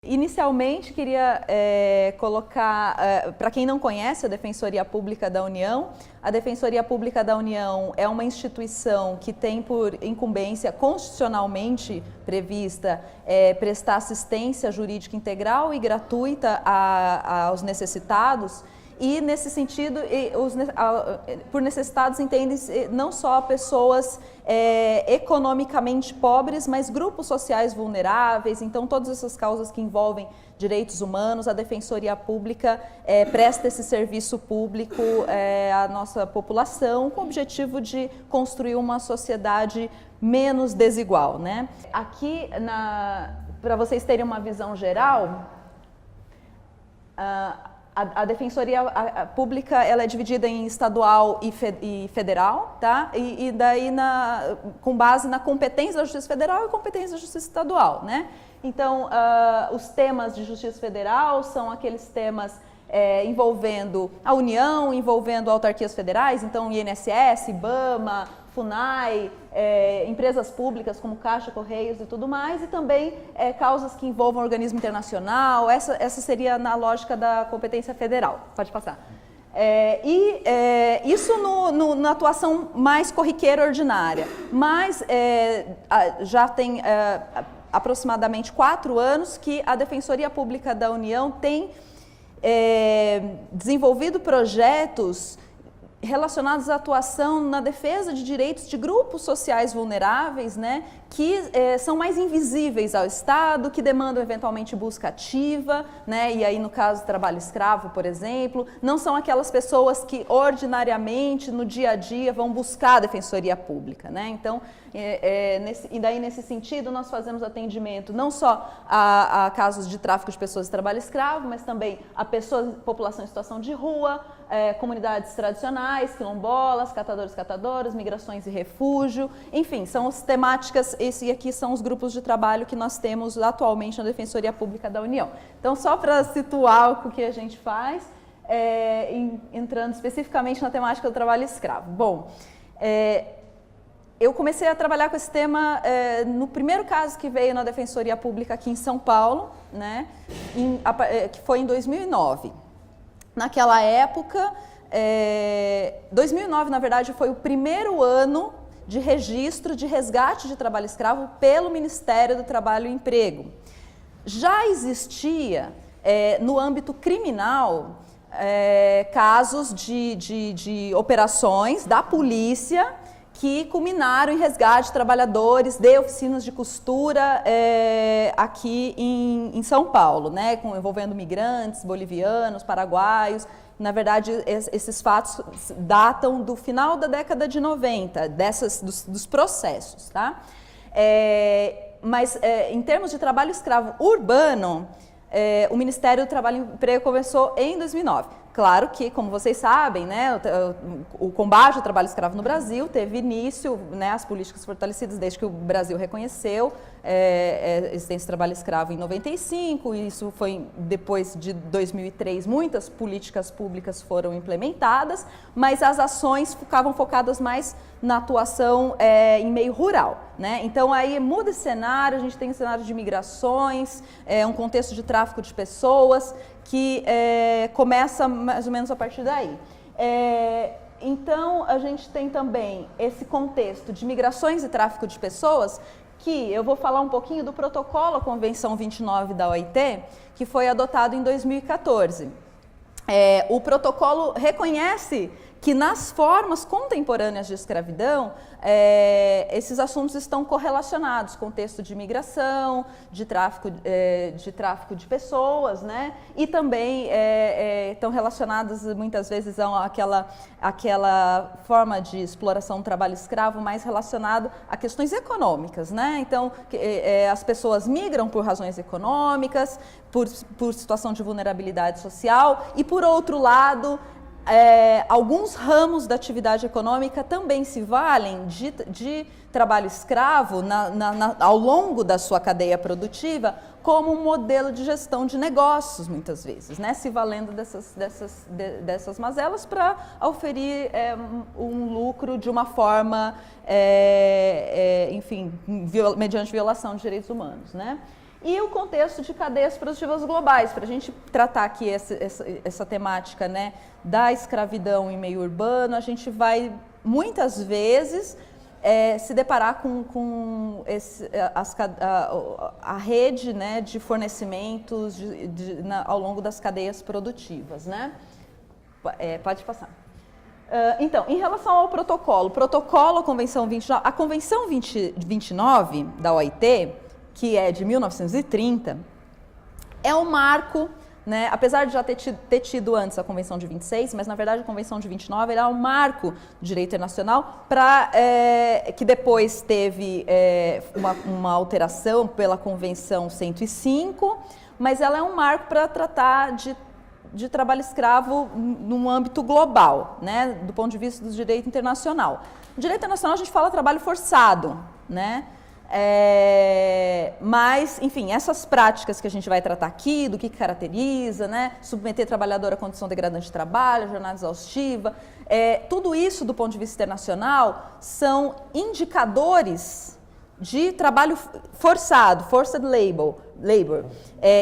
Inicialmente, queria colocar, para quem não conhece a Defensoria Pública da União, a Defensoria Pública da União é uma instituição que tem por incumbência constitucionalmente prevista prestar assistência jurídica integral e gratuita aos necessitados. E, nesse sentido, por necessitados entendem-se não só pessoas economicamente pobres, mas grupos sociais vulneráveis. Então, todas essas causas que envolvem direitos humanos, a Defensoria Pública presta esse serviço público à nossa população, com o objetivo de construir uma sociedade menos desigual, né? Aqui, para vocês terem uma visão geral, a Defensoria Pública ela é dividida em estadual e federal, tá? E daí com base na competência da Justiça Federal e competência da Justiça Estadual, né? Então, os temas de Justiça Federal são aqueles temas envolvendo a União, envolvendo autarquias federais, então INSS, IBAMA, FUNAI, empresas públicas como Caixa, Correios e tudo mais, e também causas que envolvam organismo internacional. Essa seria na lógica da competência federal. Pode passar. Isso na atuação mais corriqueira ordinária, mas já tem aproximadamente 4 anos que a Defensoria Pública da União tem desenvolvido projetos relacionados à atuação na defesa de direitos de grupos sociais vulneráveis, né, que são mais invisíveis ao Estado, que demandam eventualmente busca ativa, né, e aí no caso do trabalho escravo, por exemplo, não são aquelas pessoas que ordinariamente no dia a dia vão buscar a Defensoria Pública, né? Então, e daí nesse sentido nós fazemos atendimento não só a casos de tráfico de pessoas e trabalho escravo, mas também a população em situação de rua, comunidades tradicionais, quilombolas, catadores, catadoras, migrações e refúgio, enfim, são as temáticas. Esse aqui são os grupos de trabalho que nós temos atualmente na Defensoria Pública da União. Então, só para situar o que a gente faz, entrando especificamente na temática do trabalho escravo. Bom, eu comecei a trabalhar com esse tema no primeiro caso que veio na Defensoria Pública aqui em São Paulo, né, que foi em 2009. Naquela época, 2009, na verdade, foi o primeiro ano de registro de resgate de trabalho escravo pelo Ministério do Trabalho e Emprego. Já existia, no âmbito criminal, casos de operações da polícia que culminaram em resgate de trabalhadores de oficinas de costura aqui em São Paulo, né, envolvendo migrantes, bolivianos, paraguaios. Na verdade, esses fatos datam do final da década de 90, dos processos, tá? Mas em termos de trabalho escravo urbano, o Ministério do Trabalho e Emprego começou em 2009. Claro que, como vocês sabem, né, o combate ao trabalho escravo no Brasil teve início, né, as políticas fortalecidas desde que o Brasil reconheceu a existência do trabalho escravo em 95, e isso foi depois de 2003, muitas políticas públicas foram implementadas, mas as ações ficavam focadas mais na atuação em meio rural, né? Então aí muda esse cenário, a gente tem um cenário de migrações, um contexto de tráfico de pessoas, que começa mais ou menos a partir daí. Então, a gente tem também esse contexto de migrações e tráfico de pessoas, que eu vou falar um pouquinho do protocolo à Convenção 29 da OIT, que foi adotado em 2014. O protocolo reconhece que nas formas contemporâneas de escravidão, esses assuntos estão correlacionados, contexto de imigração, de tráfico de pessoas, né? E também estão relacionados muitas vezes àquela forma de exploração do trabalho escravo mais relacionado a questões econômicas, né? Então, as pessoas migram por razões econômicas, por situação de vulnerabilidade social e, por outro lado, alguns ramos da atividade econômica também se valem de trabalho escravo ao longo da sua cadeia produtiva como um modelo de gestão de negócios, muitas vezes, né? Se valendo dessas mazelas para oferir um lucro de uma forma, enfim, mediante violação de direitos humanos, né? e o contexto de cadeias produtivas globais. Para a gente tratar aqui essa temática, né, da escravidão em meio urbano, a gente vai muitas vezes se deparar com a rede, né, de fornecimentos ao longo das cadeias produtivas, né? Pode passar. Então, em relação ao protocolo, a Convenção 29, a Convenção 29 da OIT, que é de 1930, é um marco, né, apesar de já ter tido antes a Convenção de 26, mas na verdade a Convenção de 29 é um marco do direito internacional que depois teve uma alteração pela Convenção 105, mas ela é um marco para tratar de trabalho escravo num âmbito global, né, do ponto de vista do direito internacional. No direito internacional a gente fala trabalho forçado, né? Mas, enfim, essas práticas que a gente vai tratar aqui, do que caracteriza, né, submeter trabalhador à condição degradante de trabalho, jornada exaustiva, tudo isso do ponto de vista internacional são indicadores de trabalho forçado, forced labor.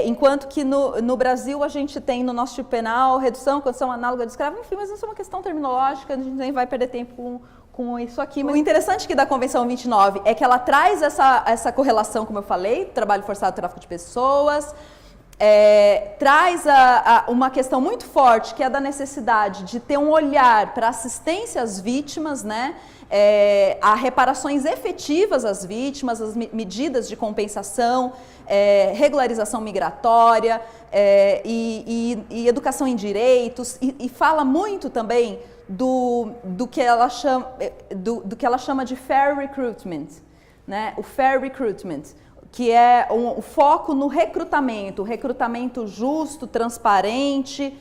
Enquanto que no Brasil a gente tem no nosso tipo penal redução, condição análoga de escravo, enfim, mas isso é uma questão terminológica, a gente nem vai perder tempo com isso aqui. Mas o interessante aqui da Convenção 29 é que ela traz essa correlação, como eu falei, trabalho forçado, tráfico de pessoas, traz uma questão muito forte, que é a da necessidade de ter um olhar para assistência às vítimas, né? A reparações efetivas às vítimas, as medidas de compensação, regularização migratória e educação em direitos, e fala muito também do que ela chama de fair recruitment, né? O fair recruitment, que é o foco no recrutamento justo, transparente,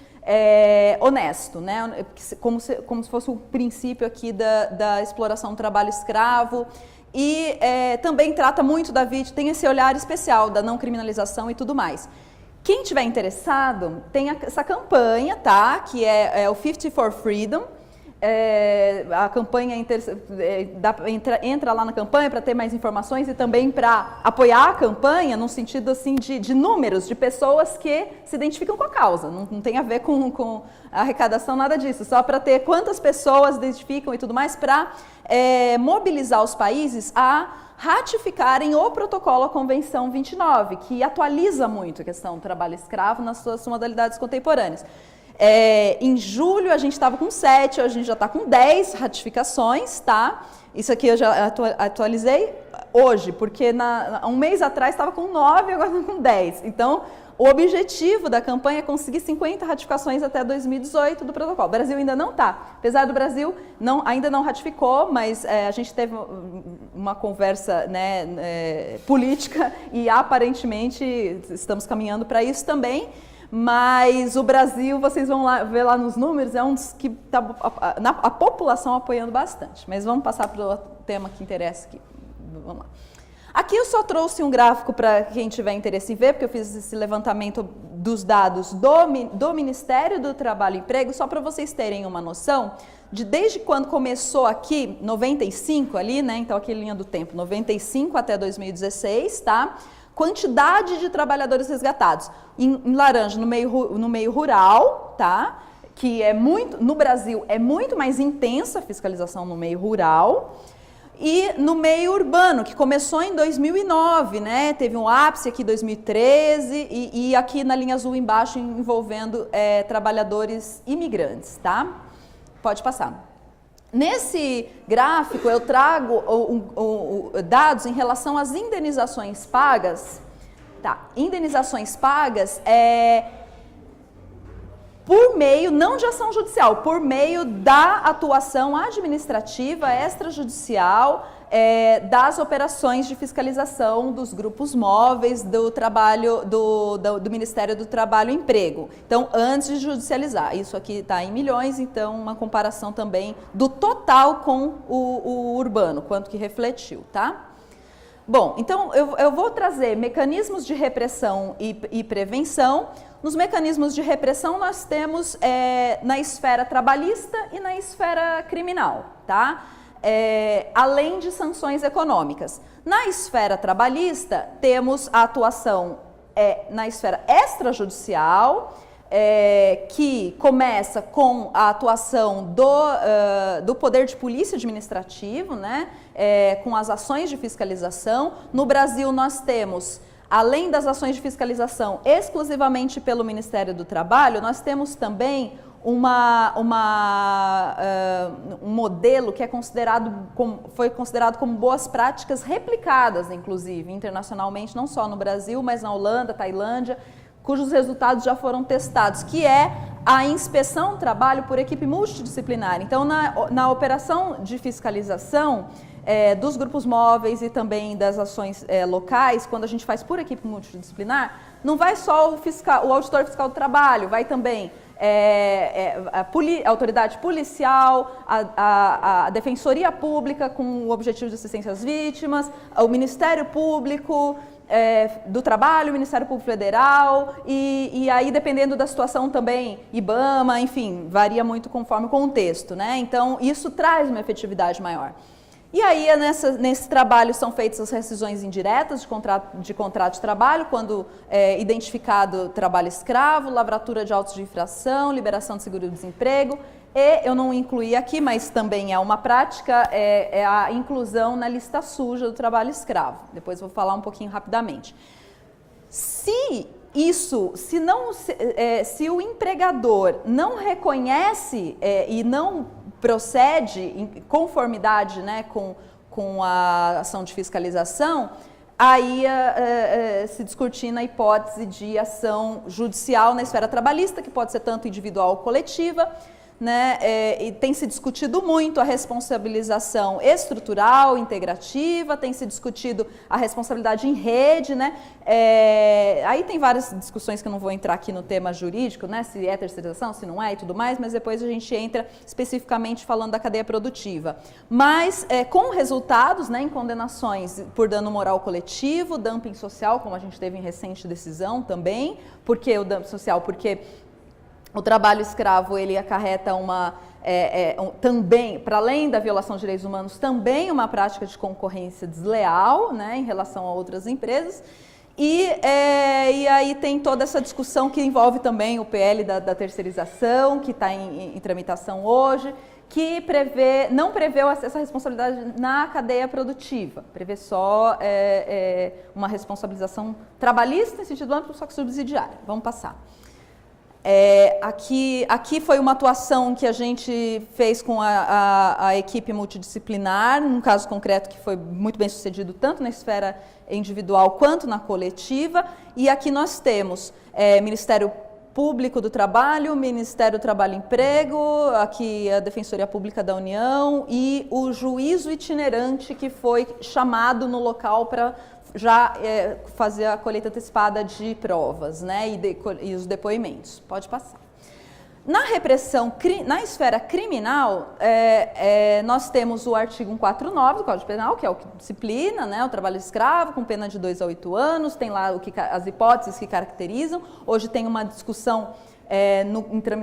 honesto, né? Como se fosse o princípio aqui da exploração do trabalho escravo. E também trata muito da vítima, tem esse olhar especial da não criminalização e tudo mais. Quem tiver interessado, tem essa campanha, tá? Que é o 50 for Freedom. A campanha entra lá na campanha para ter mais informações e também para apoiar a campanha no sentido assim de números de pessoas que se identificam com a causa. Não tem a ver com a arrecadação, nada disso, só para ter quantas pessoas identificam e tudo mais, para mobilizar os países a ratificarem o protocolo à Convenção 29, que atualiza muito a questão do trabalho escravo nas suas modalidades contemporâneas. Em julho a gente estava com 7, hoje a gente já está com 10 ratificações, tá? Isso aqui eu já atualizei hoje, porque há um mês atrás estava com 9, agora está com 10. Então, o objetivo da campanha é conseguir 50 ratificações até 2018 do protocolo. O Brasil ainda não está. Apesar do Brasil ainda não ratificou, mas a gente teve uma conversa, né, política e aparentemente estamos caminhando para isso também. Mas o Brasil, vocês vão ver lá nos números, é um dos que está a população apoiando bastante. Mas vamos passar para o tema que interessa aqui. Vamos lá. Aqui eu só trouxe um gráfico para quem tiver interesse em ver, porque eu fiz esse levantamento dos dados do Ministério do Trabalho e Emprego, só para vocês terem uma noção de desde quando começou aqui, 95 ali, né? Então aqui linha do tempo, 95 até 2016, tá? Quantidade de trabalhadores resgatados. Em laranja, no meio rural, tá? Que no Brasil é muito mais intensa a fiscalização no meio rural. E no meio urbano, que começou em 2009, né? Teve um ápice aqui em 2013 e aqui na linha azul embaixo envolvendo trabalhadores imigrantes, tá? Pode passar. Nesse gráfico eu trago dados em relação às indenizações pagas. Tá, indenizações pagas por meio, não de ação judicial, por meio da atuação administrativa extrajudicial das operações de fiscalização dos grupos móveis do trabalho do Ministério do Trabalho e Emprego. Então, antes de judicializar, isso aqui está em milhões, então uma comparação também do total com o urbano, quanto que refletiu, tá? Bom, então eu vou trazer mecanismos de repressão e prevenção. Nos mecanismos de repressão nós temos na esfera trabalhista e na esfera criminal, tá? além de sanções econômicas. Na esfera trabalhista, temos a atuação na esfera extrajudicial, que começa com a atuação do Poder de Polícia Administrativo, né, com as ações de fiscalização. No Brasil, nós temos, além das ações de fiscalização exclusivamente pelo Ministério do Trabalho, nós temos também um modelo que foi considerado como boas práticas replicadas, inclusive, internacionalmente, não só no Brasil, mas na Holanda, Tailândia, cujos resultados já foram testados, que é a inspeção do trabalho por equipe multidisciplinar. Então, na operação de fiscalização dos grupos móveis e também das ações locais, quando a gente faz por equipe multidisciplinar, não vai só o auditor fiscal do trabalho, vai também a autoridade policial, a Defensoria Pública com o objetivo de assistência às vítimas, o Ministério Público do Trabalho, o Ministério Público Federal e aí, dependendo da situação também, IBAMA, enfim, varia muito conforme o contexto, né? Então, isso traz uma efetividade maior. E aí, nesse trabalho, são feitas as rescisões indiretas de contrato de trabalho, quando identificado trabalho escravo, lavratura de autos de infração, liberação de seguro-desemprego, e eu não incluí aqui, mas também é uma prática, a inclusão na lista suja do trabalho escravo. Depois vou falar um pouquinho rapidamente. Se o empregador não reconhece e não procede em conformidade, né, com a ação de fiscalização, aí se descortina a hipótese de ação judicial na esfera trabalhista, que pode ser tanto individual ou coletiva, né, e tem se discutido muito a responsabilização estrutural, integrativa, tem se discutido a responsabilidade em rede, né, aí tem várias discussões que eu não vou entrar aqui no tema jurídico, né, se é terceirização, se não é e tudo mais, mas depois a gente entra especificamente falando da cadeia produtiva. Mas com resultados, né, em condenações por dano moral coletivo, dumping social, como a gente teve em recente decisão também, porque o dumping social, porque o trabalho escravo, ele acarreta também, para além da violação de direitos humanos, também uma prática de concorrência desleal, né, em relação a outras empresas. E aí tem toda essa discussão que envolve também o PL da terceirização, que está em tramitação hoje, que não prevê essa responsabilidade na cadeia produtiva, prevê só uma responsabilização trabalhista em sentido amplo, só que subsidiária. Vamos passar. Aqui foi uma atuação que a gente fez com a equipe multidisciplinar, num caso concreto que foi muito bem sucedido tanto na esfera individual quanto na coletiva, e aqui nós temos Ministério Público do Trabalho, Ministério do Trabalho e Emprego, aqui a Defensoria Pública da União e o juízo itinerante que foi chamado no local para já fazer a colheita antecipada de provas, né, e os depoimentos. Pode passar. Na repressão, na esfera criminal, nós temos o artigo 149 do Código Penal, que é o que disciplina, né, o trabalho escravo, com pena de 2 a 8 anos, tem lá as hipóteses que caracterizam. Hoje tem uma discussão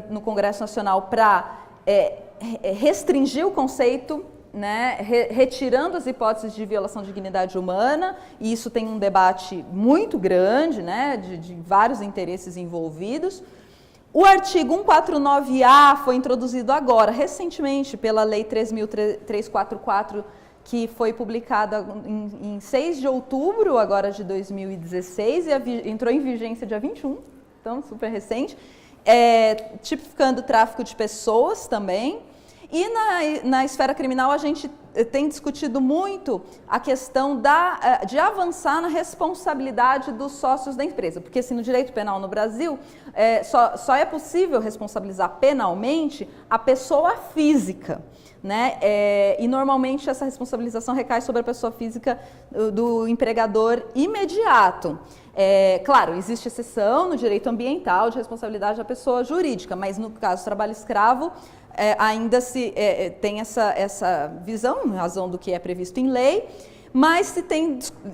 no Congresso Nacional para restringir o conceito, né, retirando as hipóteses de violação de dignidade humana, e isso tem um debate muito grande, né, de vários interesses envolvidos. O artigo 149A foi introduzido agora, recentemente, pela Lei 3.344, que foi publicada em 6 de outubro agora de 2016 e entrou em vigência dia 21, então super recente, tipificando o tráfico de pessoas também. E na esfera criminal a gente tem discutido muito a questão de avançar na responsabilidade dos sócios da empresa, porque assim, no direito penal no Brasil só é possível responsabilizar penalmente a pessoa física, né? E normalmente essa responsabilização recai sobre a pessoa física do empregador imediato. Claro, existe exceção no direito ambiental de responsabilidade da pessoa jurídica, mas no caso do trabalho escravo, ainda se tem essa visão, em razão do que é previsto em lei, mas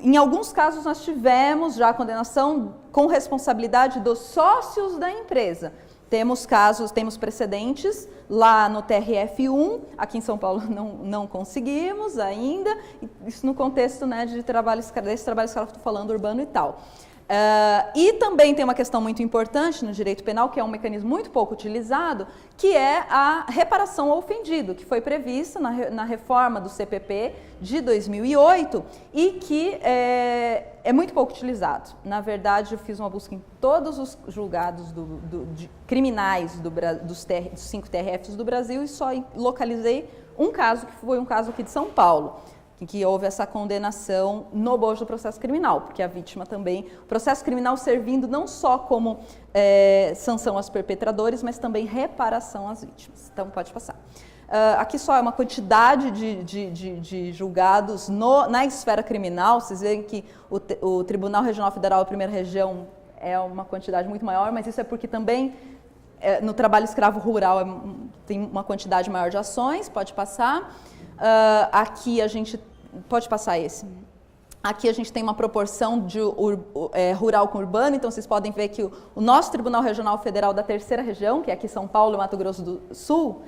em alguns casos nós tivemos já a condenação com responsabilidade dos sócios da empresa. Temos casos, temos precedentes lá no TRF1, aqui em São Paulo não conseguimos ainda, isso no contexto, né, desse trabalho escravo que eu estou falando, urbano e tal. E também tem uma questão muito importante no direito penal, que é um mecanismo muito pouco utilizado, que é a reparação ao ofendido, que foi prevista na reforma do CPP de 2008 e que é muito pouco utilizado. Na verdade, eu fiz uma busca em todos os julgados criminais dos 5 TRFs do Brasil e só localizei um caso, que foi um caso aqui de São Paulo, em que houve essa condenação no bojo do processo criminal, porque a vítima também, o processo criminal servindo não só como sanção aos perpetradores, mas também reparação às vítimas. Então, pode passar. Aqui só é uma quantidade de julgados na esfera criminal. Vocês veem que o Tribunal Regional Federal, a primeira região, é uma quantidade muito maior, mas isso é porque também no trabalho escravo rural tem uma quantidade maior de ações. Pode passar. Aqui a gente pode passar esse. Aqui a gente tem uma proporção de rural com urbano, então vocês podem ver que o nosso Tribunal Regional Federal da terceira região, que é aqui São Paulo e Mato Grosso do Sul,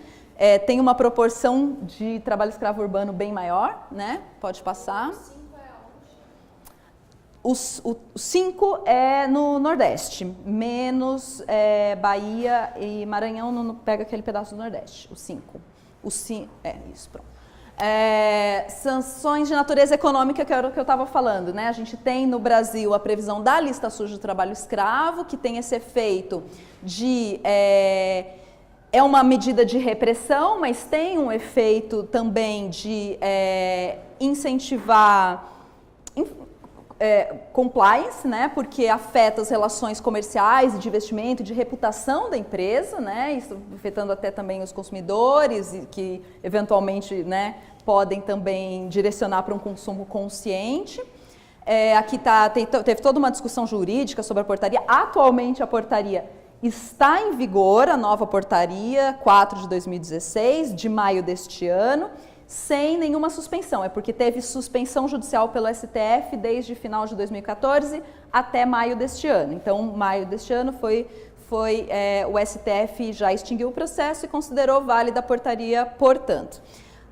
tem uma proporção de trabalho escravo urbano bem maior, né? Pode passar. O 5 é no Nordeste, menos Bahia e Maranhão, não pega aquele pedaço do Nordeste, o 5. Isso, pronto. Sanções de natureza econômica, que era o que eu estava falando, né? A gente tem no Brasil a previsão da lista suja do trabalho escravo, que tem esse efeito de... é uma medida de repressão, mas tem um efeito também de incentivar compliance, né? Porque afeta as relações comerciais, de investimento, de reputação da empresa, né? Isso afetando até também os consumidores, que eventualmente, né, podem também direcionar para um consumo consciente. Aqui teve toda uma discussão jurídica sobre a portaria. Atualmente a portaria está em vigor, a nova portaria 4 de 2016, de maio deste ano, sem nenhuma suspensão. É porque teve suspensão judicial pelo STF desde final de 2014 até maio deste ano. Então, maio deste ano o STF já extinguiu o processo e considerou válida a portaria, portanto.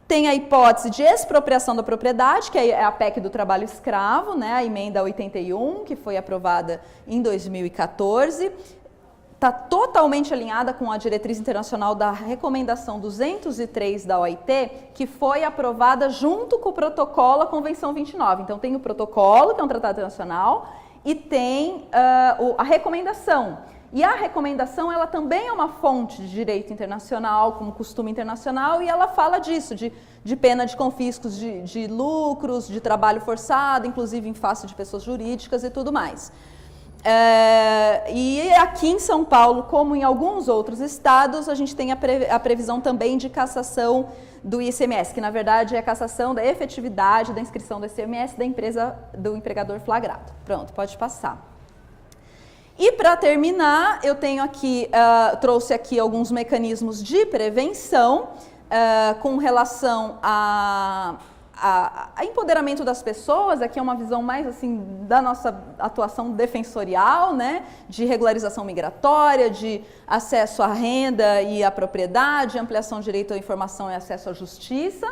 Tem a hipótese de expropriação da propriedade, que é a PEC do trabalho escravo, né, a emenda 81, que foi aprovada em 2014. Está totalmente alinhada com a diretriz internacional da recomendação 203 da OIT, que foi aprovada junto com o protocolo à Convenção 29. Então, tem o protocolo, que é um tratado internacional, e tem a recomendação. E a recomendação, ela também é uma fonte de direito internacional, como costume internacional, e ela fala disso, de pena de confiscos de lucros, de trabalho forçado, inclusive em face de pessoas jurídicas e tudo mais. E aqui em São Paulo, como em alguns outros estados, a gente tem a previsão também de cassação do ICMS, que na verdade é a cassação da efetividade da inscrição do ICMS da empresa do empregador flagrado. Pronto, pode passar. E para terminar, eu tenho aqui, trouxe aqui alguns mecanismos de prevenção com relação a empoderamento das pessoas. Aqui é uma visão mais assim da nossa atuação defensorial, né, de regularização migratória, de acesso à renda e à propriedade, ampliação de direito à informação e acesso à justiça.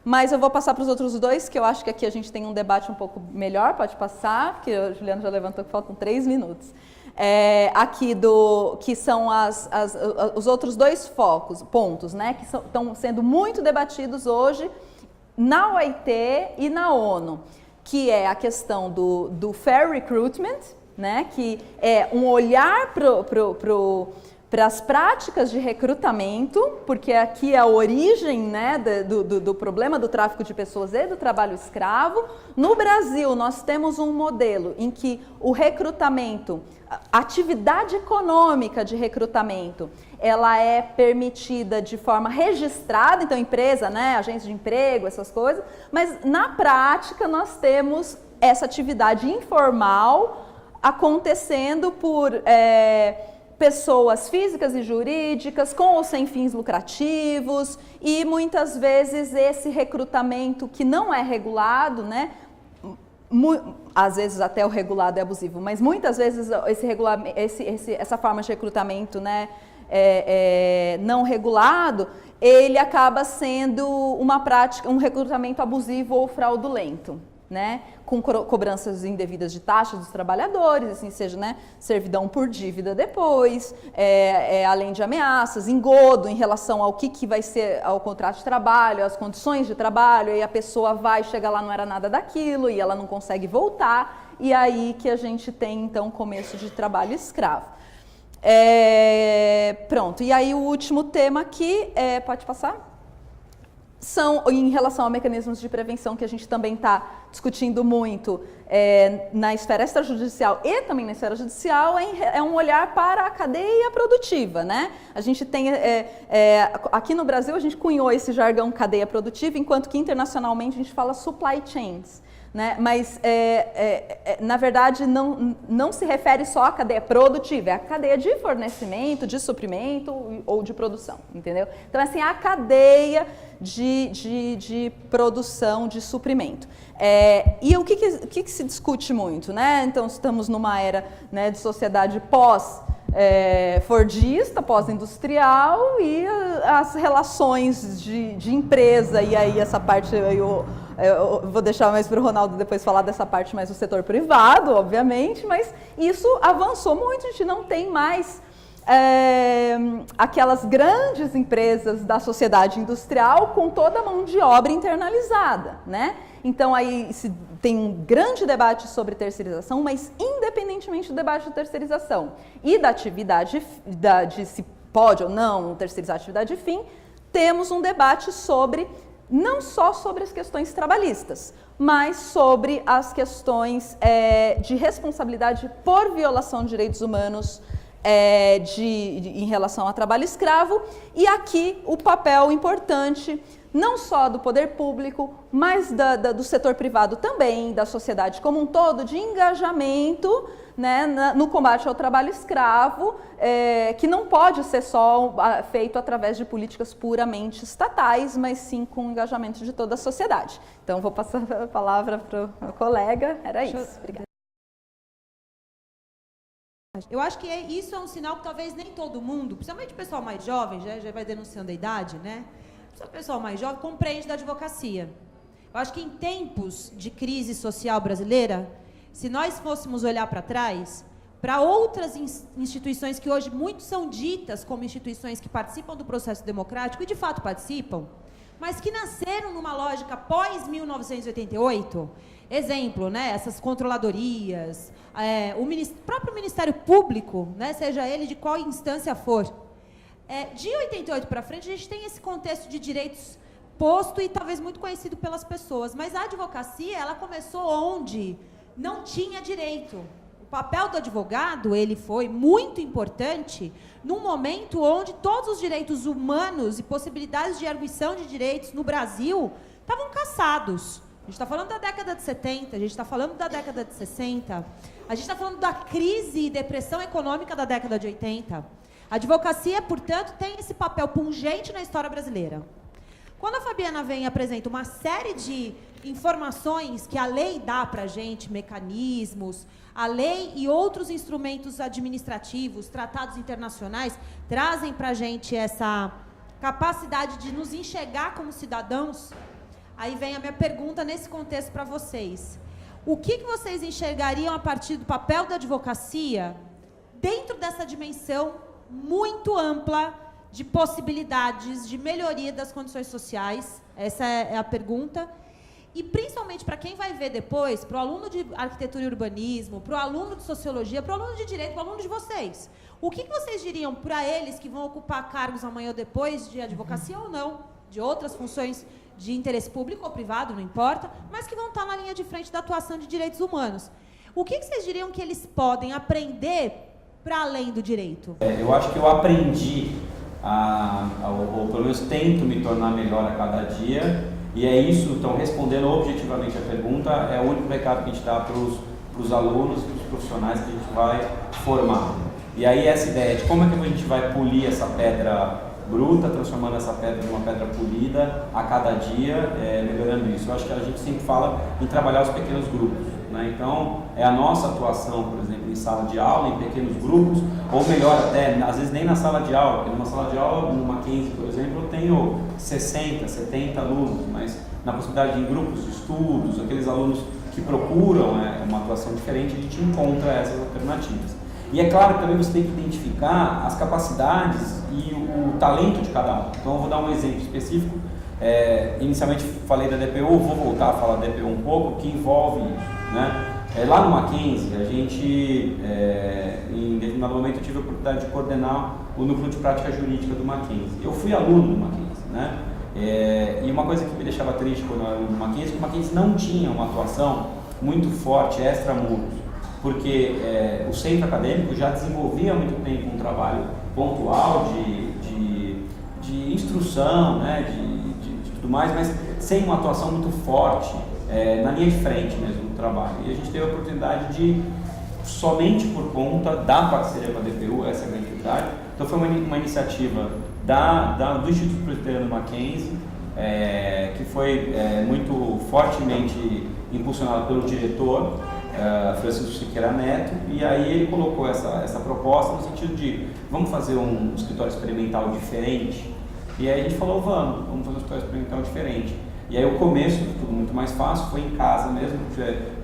Mas eu vou passar para os outros dois, que eu acho que aqui a gente tem um debate um pouco melhor. Pode passar, porque o Juliano já levantou que faltam 3 minutos. Que são os outros dois pontos, né, que estão sendo muito debatidos hoje na OIT e na ONU, que é a questão do fair recruitment, né, que é um olhar para as práticas de recrutamento, porque aqui é a origem, né, do problema do tráfico de pessoas e do trabalho escravo. No Brasil, nós temos um modelo em que o recrutamento, a atividade econômica de recrutamento, ela é permitida de forma registrada, então empresa, né, agência de emprego, essas coisas, mas na prática nós temos essa atividade informal acontecendo por pessoas físicas e jurídicas, com ou sem fins lucrativos, e muitas vezes esse recrutamento que não é regulado, né, às vezes até o regulado é abusivo, mas muitas vezes essa forma de recrutamento, né, não regulado, ele acaba sendo uma prática, um recrutamento abusivo ou fraudulento, né? Com cobranças indevidas de taxas dos trabalhadores, assim, seja, né, servidão por dívida depois, além de ameaças, engodo em relação ao que vai ser ao contrato de trabalho, às condições de trabalho, aí a pessoa vai, chega lá, não era nada daquilo, e ela não consegue voltar, e aí que a gente tem, então, começo de trabalho escravo. Pronto, e aí o último tema aqui, pode passar? São em relação a mecanismos de prevenção que a gente também está discutindo muito na esfera extrajudicial e também na esfera judicial, é um olhar para a cadeia produtiva, né? A gente tem, aqui no Brasil a gente cunhou esse jargão cadeia produtiva, enquanto que internacionalmente a gente fala supply chains. Né? Mas, na verdade, não se refere só à cadeia produtiva, é a cadeia de fornecimento, de suprimento ou de produção, entendeu? Então, assim, a cadeia de produção, de suprimento. E o que se discute muito, né? Então, estamos numa era, né, de sociedade pós-fordista, pós-industrial, e as relações de empresa, e aí essa parte eu vou deixar mais para o Ronaldo depois falar dessa parte mais do setor privado, obviamente, mas isso avançou muito, a gente não tem mais aquelas grandes empresas da sociedade industrial com toda a mão de obra internalizada, né? Então aí tem um grande debate sobre terceirização, mas independentemente do debate de terceirização e da atividade, de se pode ou não terceirizar a atividade fim, temos um debate sobre não só sobre as questões trabalhistas, mas sobre as questões de responsabilidade por violação de direitos humanos em relação ao trabalho escravo, e aqui o papel importante não só do poder público, mas do setor privado também, da sociedade como um todo, de engajamento, né, no combate ao trabalho escravo, que não pode ser só feito através de políticas puramente estatais, mas sim com o engajamento de toda a sociedade. Então, vou passar a palavra para o meu colega. Era isso. Obrigada. Eu acho que isso é um sinal que talvez nem todo mundo, principalmente o pessoal mais jovem, já vai denunciando a idade, né? O pessoal mais jovem compreende da advocacia. Eu acho que em tempos de crise social brasileira, se nós fôssemos olhar para trás, para outras instituições que hoje muito são ditas como instituições que participam do processo democrático, e de fato participam, mas que nasceram numa lógica pós-1988, exemplo, né, essas controladorias, o próprio Ministério Público, né, seja ele de qual instância for, de 88 para frente, a gente tem esse contexto de direitos posto e talvez muito conhecido pelas pessoas, mas a advocacia, ela começou onde não tinha direito. O papel do advogado, ele foi muito importante num momento onde todos os direitos humanos e possibilidades de arguição de direitos no Brasil estavam caçados. A gente está falando da década de 70, a gente está falando da década de 60, a gente está falando da crise e depressão econômica da década de 80. A advocacia, portanto, tem esse papel pungente na história brasileira. Quando a Fabiana vem e apresenta uma série de informações que a lei dá para a gente, mecanismos, a lei e outros instrumentos administrativos, tratados internacionais, trazem para a gente essa capacidade de nos enxergar como cidadãos, aí vem a minha pergunta nesse contexto para vocês. O que vocês enxergariam a partir do papel da advocacia dentro dessa dimensão muito ampla de possibilidades de melhoria das condições sociais? Essa é a pergunta. E principalmente para quem vai ver depois, para o aluno de arquitetura e urbanismo, para o aluno de sociologia, para o aluno de direito, para o aluno de vocês. O que vocês diriam para eles que vão ocupar cargos amanhã ou depois de advocacia ou não, de outras funções de interesse público ou privado, não importa, mas que vão estar na linha de frente da atuação de direitos humanos? O que vocês diriam que eles podem aprender para além do direito? Eu acho que eu aprendi, ou pelo menos tento me tornar melhor a cada dia, e é isso. Então, respondendo objetivamente a pergunta, é o único recado que a gente dá para os alunos, para os profissionais que a gente vai formar. E aí essa ideia de como é que a gente vai polir essa pedra bruta, transformando essa pedra numa pedra polida a cada dia, melhorando isso. Eu acho que a gente sempre fala em trabalhar os pequenos grupos, né? Então, é a nossa atuação, por exemplo, em sala de aula, em pequenos grupos, ou melhor até, às vezes nem na sala de aula, porque numa sala de aula, no Mackenzie, por exemplo, eu tenho 60, 70 alunos, mas na possibilidade de em grupos de estudos, aqueles alunos que procuram uma atuação diferente, a gente encontra essas alternativas. E é claro que também você tem que identificar as capacidades e o talento de cada um. Então, eu vou dar um exemplo específico. Inicialmente falei da DPU, vou voltar a falar da DPU um pouco, que envolve isso, né? Lá no Mackenzie, a gente, em determinado momento, eu tive a oportunidade de coordenar o núcleo de prática jurídica do Mackenzie. Eu fui aluno do Mackenzie, né? E uma coisa que me deixava triste quando eu era aluno do Mackenzie, é que o Mackenzie não tinha uma atuação muito forte extramuros, porque o centro acadêmico já desenvolvia há muito tempo um trabalho pontual de instrução, né, de tudo mais, mas sem uma atuação muito forte na linha de frente mesmo do trabalho. E a gente teve a oportunidade de, somente por conta da parceria com a DPU, essa é a grande verdade. Então foi uma iniciativa do Instituto Presbiteriano Mackenzie, que foi muito fortemente impulsionada pelo diretor, Francisco Siqueira Neto, e aí ele colocou essa proposta no sentido de vamos fazer um escritório experimental diferente. E aí a gente falou, vamos fazer um escritório experimental diferente. E aí o começo, tudo muito mais fácil, foi em casa mesmo,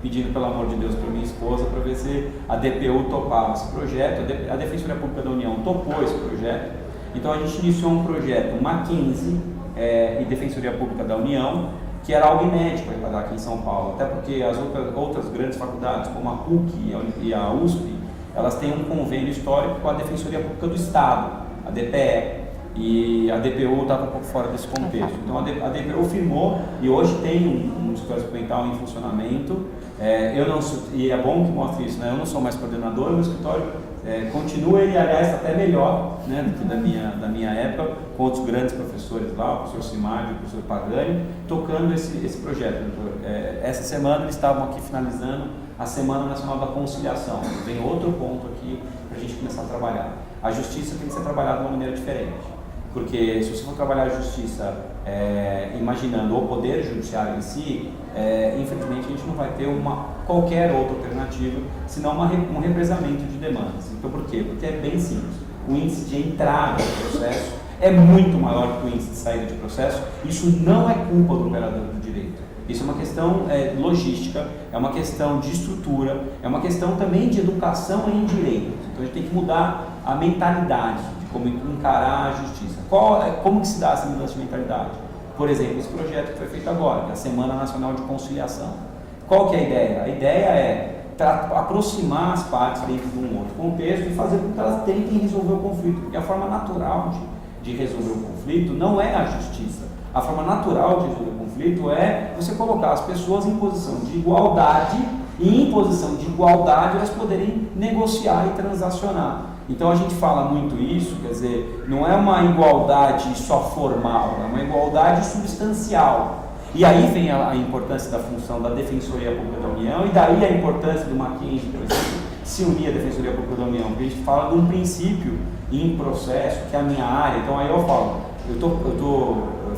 pedindo pelo amor de Deus para minha esposa para ver se a DPU topava esse projeto. A Defensoria Pública da União topou esse projeto. Então a gente iniciou um projeto Mackenzie e Defensoria Pública da União, que era algo inédito para implantar aqui em São Paulo, até porque as outras grandes faculdades, como a PUC e a USP, elas têm um convênio histórico com a Defensoria Pública do Estado, a DPE, e a DPU estava um pouco fora desse contexto. Então a DPU firmou e hoje tem um escritório experimental em funcionamento. Eu não sou, e é bom que mostre isso, né? Eu não sou mais coordenador, o meu escritório continua, ele aliás até melhor, né, do que da minha época, com outros grandes professores lá, o professor Simádio, o professor Pagani, tocando esse projeto. Essa semana eles estavam aqui finalizando a Semana Nacional da Conciliação. Vem outro ponto aqui para a gente começar a trabalhar. A justiça tem que ser trabalhada de uma maneira diferente, porque se você for trabalhar a justiça imaginando o poder judiciário em si, infelizmente a gente não vai ter qualquer outra alternativa, senão um represamento de demandas. Então por quê? Porque é bem simples. O índice de entrada no processo é muito maior que o índice de saída de processo. Isso não é culpa do operador do direito. Isso é uma questão logística, é uma questão de estrutura, é uma questão também de educação em direito. Então a gente tem que mudar a mentalidade de como encarar a justiça. Como que se dá essa mudança de mentalidade? Por exemplo, esse projeto que foi feito agora, que é a Semana Nacional de Conciliação. Qual que é a ideia? A ideia é aproximar as partes dentro de um outro contexto e fazer com que elas tentem resolver o conflito, porque a forma natural de resolver o conflito não é a justiça. A forma natural de resolver o conflito é você colocar as pessoas em posição de igualdade e em posição de igualdade elas poderem negociar e transacionar. Então a gente fala muito isso, quer dizer, não é uma igualdade só formal, é uma igualdade substancial. E aí vem a importância da função da Defensoria Pública da União, e daí a importância do Mackenzie, por exemplo, se unir à Defensoria Pública da União, porque a gente fala de um princípio em processo, que é a minha área. Então aí eu falo, eu tô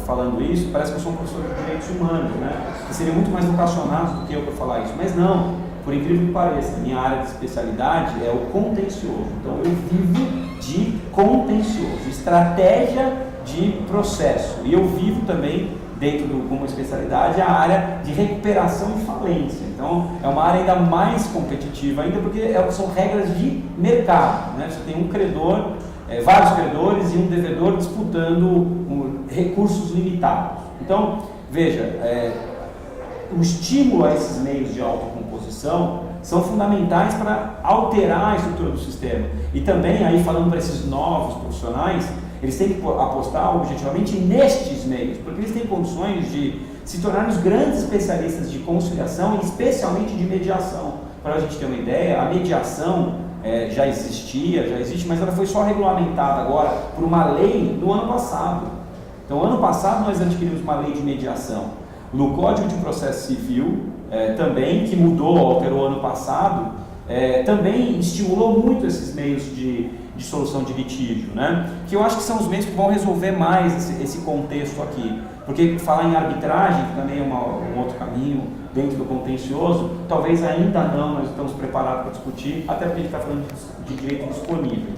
falando isso, parece que eu sou um professor de direitos humanos, né? Que seria muito mais vocacionado do que eu para falar isso, mas não, por incrível que pareça, minha área de especialidade é o contencioso. Então eu vivo de contencioso, estratégia de processo, e eu vivo também dentro como especialidade a área de recuperação e falência. Então é uma área ainda mais competitiva ainda, porque são regras de mercado, né? Você tem um credor, vários credores e um devedor disputando recursos limitados. Então veja, o estímulo a esses meios de autocomposição são fundamentais para alterar a estrutura do sistema. E também aí falando para esses novos profissionais, eles têm que apostar objetivamente nestes meios, porque eles têm condições de se tornarem os grandes especialistas de conciliação e especialmente de mediação. Para a gente ter uma ideia, a mediação já existe, mas ela foi só regulamentada agora por uma lei no ano passado. Então, ano passado nós adquirimos uma lei de mediação. No Código de Processo Civil, também, que mudou, alterou ano passado, também estimulou muito esses meios de solução de litígio, né? Que eu acho que são os meios que vão resolver mais esse contexto aqui, porque falar em arbitragem, que também é um outro caminho dentro do contencioso, talvez ainda não nós estamos preparados para discutir, até porque a gente está falando de direito disponível.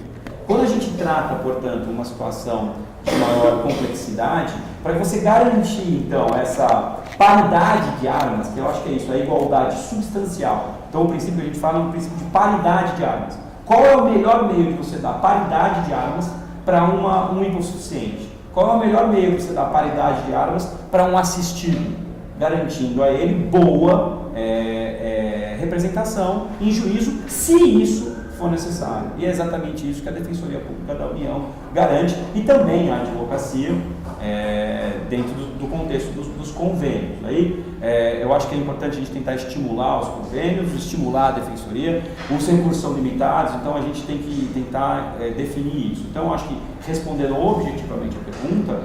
Quando a gente trata, portanto, uma situação de maior complexidade, para você garantir, então, essa paridade de armas, que eu acho que é isso, a igualdade substancial. Então, o princípio, a gente fala no princípio de paridade de armas. Qual é o melhor meio de você dar paridade de armas para um hipossuficiente? Qual é o melhor meio de você dar paridade de armas para um assistido? Garantindo a ele boa representação em juízo, se isso for necessário. E é exatamente isso que a Defensoria Pública da União garante, e também a advocacia dentro do contexto dos convênios. Aí, eu acho que é importante a gente tentar estimular os convênios, estimular a Defensoria. Os recursos são limitados, então a gente tem que tentar definir isso. Então, eu acho que, respondendo objetivamente a pergunta,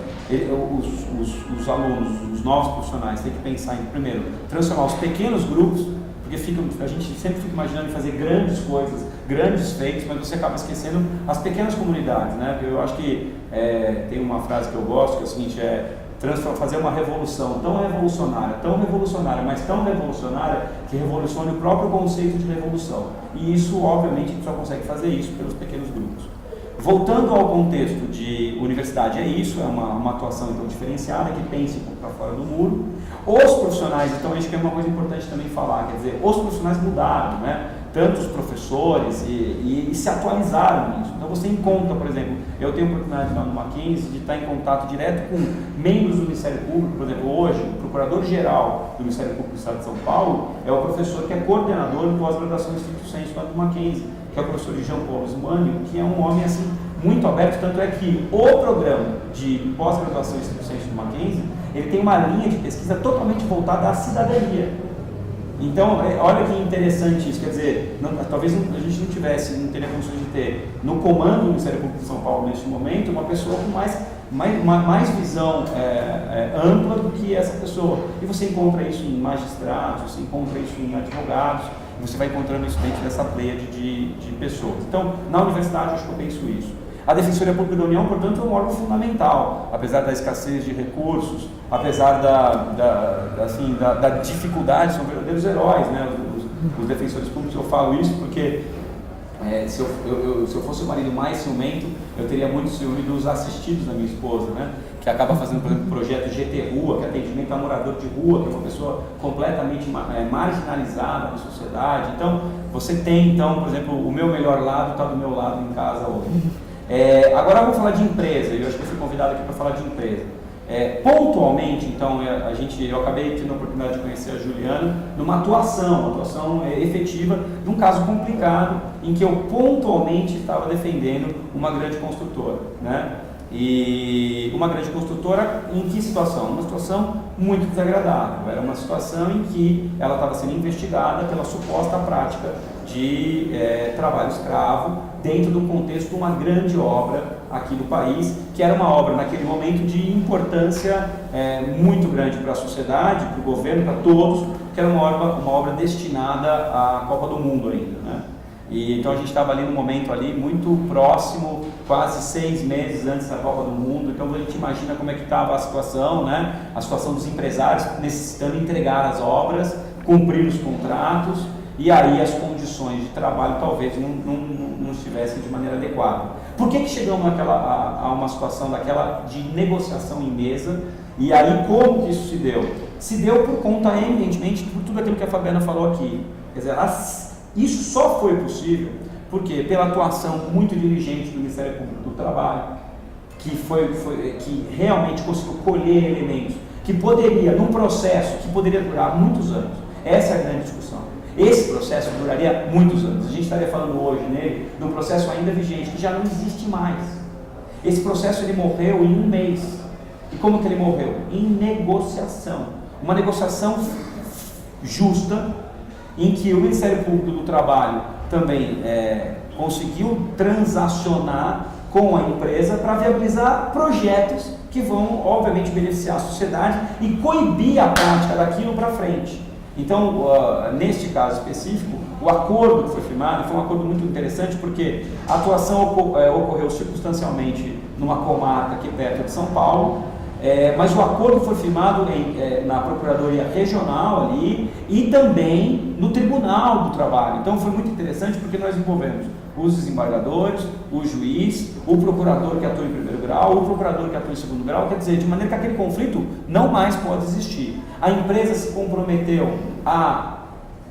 os alunos, os novos profissionais, têm que pensar em, primeiro, transformar os pequenos grupos, porque a gente sempre fica imaginando em fazer grandes coisas, grandes feitos, mas você acaba esquecendo as pequenas comunidades, né? Eu acho que tem uma frase que eu gosto, que é o seguinte, fazer uma revolução tão revolucionária, mas tão revolucionária, que revolucione o próprio conceito de revolução. E isso, obviamente, a gente só consegue fazer isso pelos pequenos grupos. Voltando ao contexto de universidade, é isso, é uma atuação então diferenciada, que pense um pouco para fora do muro. Os profissionais, então, acho que é uma coisa importante também falar, quer dizer, os profissionais mudaram, né? Tanto os professores e se atualizaram nisso. Então você encontra, por exemplo, eu tenho a oportunidade lá no Mackenzie de estar em contato direto com membros do Ministério Público. Por exemplo, hoje, o Procurador-Geral do Ministério Público do Estado de São Paulo é o professor que é coordenador do pós-graduação em Stricto Sensu lá do Mackenzie, que é o professor Jean Paulo Zimani, que é um homem assim muito aberto, tanto é que o programa de pós-graduação em Stricto Sensu do Mackenzie, ele tem uma linha de pesquisa totalmente voltada à cidadania. Então, olha que interessante isso, quer dizer, talvez a gente não teria condições de ter no comando do Ministério Público de São Paulo neste momento uma pessoa com mais visão ampla do que essa pessoa. E você encontra isso em magistrados, você encontra isso em advogados, você vai encontrando isso dentro dessa pleiade de pessoas. Então, na universidade, eu acho que eu penso isso. A Defensoria Pública da União, portanto, é um órgão fundamental, apesar da escassez de recursos, apesar da dificuldade, são verdadeiros heróis, né? Os defensores públicos. Eu falo isso porque se eu fosse o marido mais ciumento, eu teria muito ciúme dos assistidos da minha esposa, né? Que acaba fazendo, por exemplo, o projeto GT Rua, que é atendimento a morador de rua, que é uma pessoa completamente marginalizada na sociedade. Então, você tem, então, por exemplo, o meu melhor lado está do meu lado em casa hoje. Agora eu vou falar de empresa, eu acho que eu fui convidado aqui para falar de empresa. Pontualmente, então, eu acabei tendo a oportunidade de conhecer a Juliana numa atuação efetiva, de um caso complicado, em que eu pontualmente estava defendendo uma grande construtora, né? E uma grande construtora em que situação? Uma situação muito desagradável. Era uma situação em que ela estava sendo investigada pela suposta prática de trabalho escravo dentro do contexto de uma grande obra aqui do país, que era uma obra naquele momento de importância muito grande para a sociedade, para o governo, para todos, que era uma obra destinada à Copa do Mundo ainda, né? E então a gente estava ali num momento ali muito próximo, quase 6 meses antes da Copa do Mundo. Então a gente imagina como é que estava a situação, né? A situação dos empresários necessitando entregar as obras, cumprir os contratos, e aí as condições de trabalho talvez não estivessem de maneira adequada. Por que chegamos a uma situação daquela de negociação em mesa? E aí como que isso se deu? Se deu por conta, evidentemente, por tudo aquilo que a Fabiana falou aqui. Quer dizer, isso só foi possível porque pela atuação muito diligente do Ministério Público do Trabalho, que realmente conseguiu colher elementos que poderia, num processo que poderia durar muitos anos. Essa é a grande discussão. Esse processo duraria muitos anos. A gente estaria falando hoje nele de um processo ainda vigente, que já não existe mais. Esse processo ele morreu em 1 mês. E como que ele morreu? Em negociação. Uma negociação justa, em que o Ministério Público do Trabalho também conseguiu transacionar com a empresa para viabilizar projetos que vão, obviamente, beneficiar a sociedade e coibir a prática daquilo para frente. Então, neste caso específico, o acordo que foi firmado foi um acordo muito interessante, porque a atuação ocorreu circunstancialmente numa comarca aqui perto de São Paulo. Mas o acordo foi firmado na Procuradoria Regional ali e também no Tribunal do Trabalho. Então foi muito interessante porque nós envolvemos os desembargadores, o juiz, o procurador que atua em primeiro grau, o procurador que atua em segundo grau, quer dizer, de maneira que aquele conflito não mais pode existir. A empresa se comprometeu a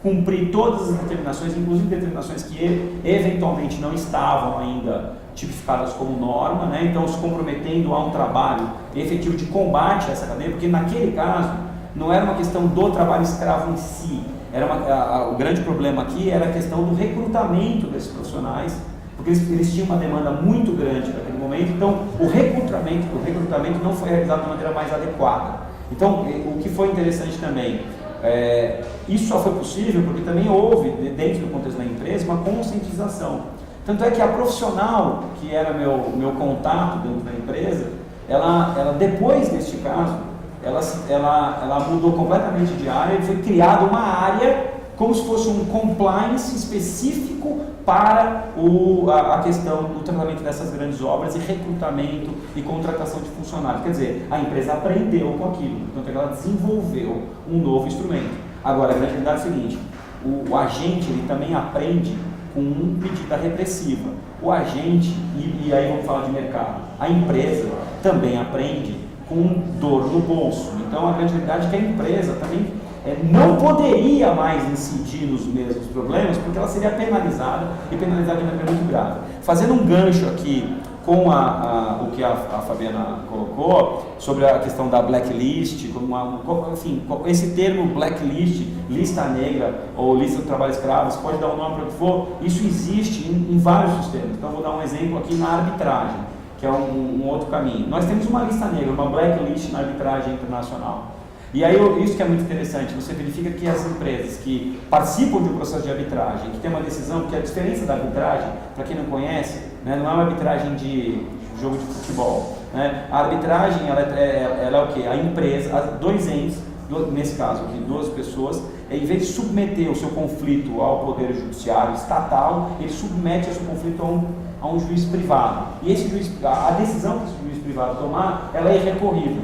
cumprir todas as determinações, inclusive determinações que eventualmente não estavam ainda tipificadas como norma, né? Então se comprometendo a um trabalho efetivo de combate a essa cadeia, porque naquele caso não era uma questão do trabalho escravo em si, o grande problema aqui era a questão do recrutamento desses profissionais, porque eles tinham uma demanda muito grande naquele momento, então o recrutamento não foi realizado de maneira mais adequada. Então o que foi interessante também, isso só foi possível porque também houve, dentro do contexto da empresa, uma conscientização. Tanto é que a profissional, que era meu contato dentro da empresa, ela depois deste caso, ela mudou completamente de área e foi criada uma área como se fosse um compliance específico para a questão do tratamento dessas grandes obras e recrutamento e contratação de funcionários. Quer dizer, a empresa aprendeu com aquilo, tanto é que ela desenvolveu um novo instrumento. Agora, a grande verdade é a seguinte, o agente ele também aprende com medida repressiva. O agente, e aí vamos falar de mercado, a empresa também aprende com dor no bolso. Então a grande verdade é que a empresa também não poderia mais incidir nos mesmos problemas, porque ela seria penalizada, e penalizada de maneira muito grave. Fazendo um gancho aqui com o que a Fabiana colocou, sobre a questão da blacklist, enfim, esse termo blacklist, lista negra ou lista do trabalho escravo, você pode dar o nome para o que for, isso existe em vários sistemas. Então vou dar um exemplo aqui na arbitragem, que é um outro caminho. Nós temos uma lista negra, uma blacklist na arbitragem internacional. E aí, isso que é muito interessante, você verifica que as empresas que participam de um processo de arbitragem, que tem uma decisão, porque a diferença da arbitragem, para quem não conhece, né, não é uma arbitragem de jogo de futebol. Né? A arbitragem, ela é o quê? A empresa, dois entes, nesse caso aqui, duas pessoas, em vez de submeter o seu conflito ao poder judiciário estatal, ele submete o seu conflito a um juiz privado. E esse juiz, a decisão que esse juiz privado tomar, ela é irrecorrível.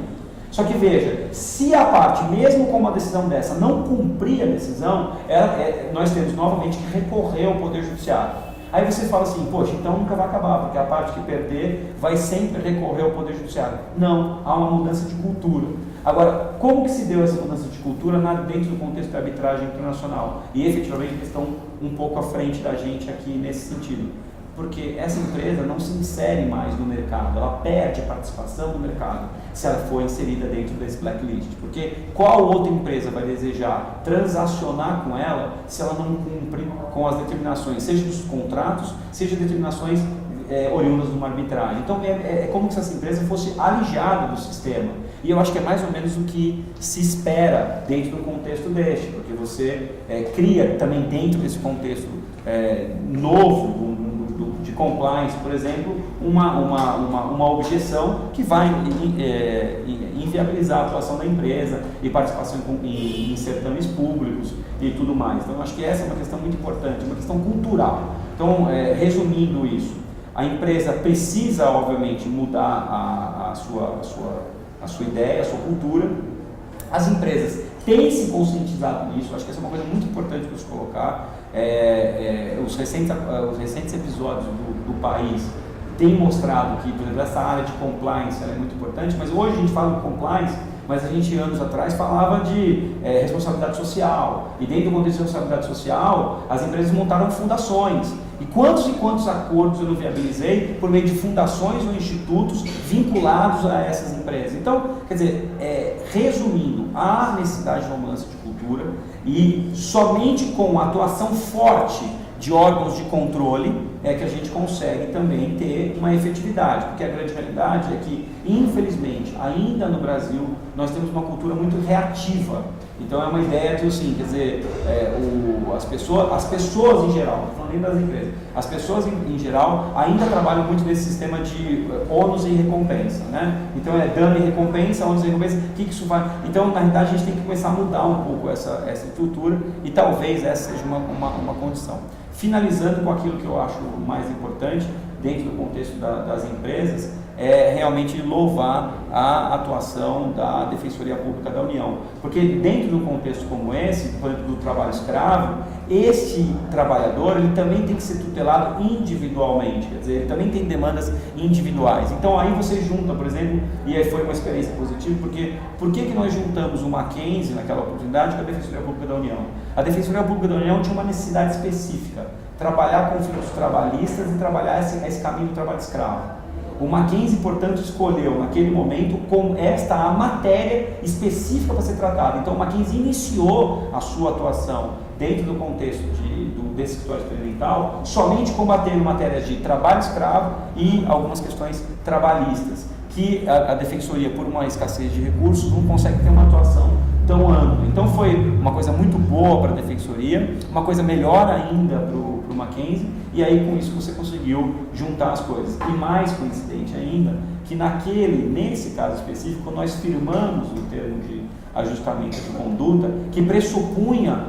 Só que veja, se a parte, mesmo com uma decisão dessa, não cumprir a decisão, nós temos novamente que recorrer ao Poder Judiciário. Aí você fala assim, poxa, então nunca vai acabar, porque a parte que perder vai sempre recorrer ao Poder Judiciário. Não, há uma mudança de cultura. Agora, como que se deu essa mudança de cultura dentro do contexto da arbitragem internacional? E efetivamente eles estão um pouco à frente da gente aqui nesse sentido. Porque essa empresa não se insere mais no mercado, ela perde a participação no mercado se ela for inserida dentro desse blacklist. Porque qual outra empresa vai desejar transacionar com ela se ela não cumpre com as determinações, seja dos contratos, seja determinações oriundas de uma arbitragem? Então é como se essa empresa fosse alijada do sistema. E eu acho que é mais ou menos o que se espera dentro do contexto deste, porque você cria também dentro desse contexto novo, de compliance, por exemplo, uma objeção que vai inviabilizar a atuação da empresa e participação em certames públicos e tudo mais. Então, acho que essa é uma questão muito importante, uma questão cultural. Então, resumindo isso, a empresa precisa, obviamente, mudar a sua ideia, a sua cultura. As empresas têm se conscientizado nisso, acho que essa é uma coisa muito importante para se colocar. Os recentes episódios do país têm mostrado que, por exemplo, essa área de compliance é muito importante, mas hoje a gente fala de compliance, mas a gente anos atrás falava de responsabilidade social, e dentro do contexto de responsabilidade social, as empresas montaram fundações. E quantos acordos eu não viabilizei por meio de fundações ou institutos vinculados a essas empresas? Então, quer dizer, resumindo, há necessidade de uma mudança de cultura e somente com a atuação forte de órgãos de controle é que a gente consegue também ter uma efetividade, porque a grande realidade é que, infelizmente, ainda no Brasil, nós temos uma cultura muito reativa. Então é uma ideia que, assim, quer dizer, as pessoas em geral, não falando nem das empresas, as pessoas em geral ainda trabalham muito nesse sistema de ônus e recompensa, né? Então é dano e recompensa, ônus e recompensa, o que isso vai... Então, na realidade, a gente tem que começar a mudar um pouco essa estrutura e talvez essa seja uma condição. Finalizando com aquilo que eu acho mais importante dentro do contexto das empresas, é realmente louvar a atuação da Defensoria Pública da União. Porque dentro de um contexto como esse, por exemplo, do trabalho escravo, este trabalhador ele também tem que ser tutelado individualmente, quer dizer, ele também tem demandas individuais. Então aí você junta, por exemplo, e aí foi uma experiência positiva, porque por que nós juntamos o Mackenzie naquela oportunidade com a Defensoria Pública da União? A Defensoria Pública da União tinha uma necessidade específica, trabalhar conflitos trabalhistas e trabalhar esse caminho do trabalho escravo. O Mackenzie, portanto, escolheu naquele momento com esta a matéria específica para ser tratada. Então o Mackenzie iniciou a sua atuação dentro do contexto desse escritório experimental, somente combatendo matérias de trabalho escravo e algumas questões trabalhistas, que a Defensoria, por uma escassez de recursos, não consegue ter uma atuação tão ampla. Então foi uma coisa muito boa para a Defensoria, uma coisa melhor ainda para o Mackenzie, e aí com isso você conseguiu juntar as coisas. E mais coincidente ainda, que nesse caso específico, nós firmamos o termo de ajustamento de conduta, que pressupunha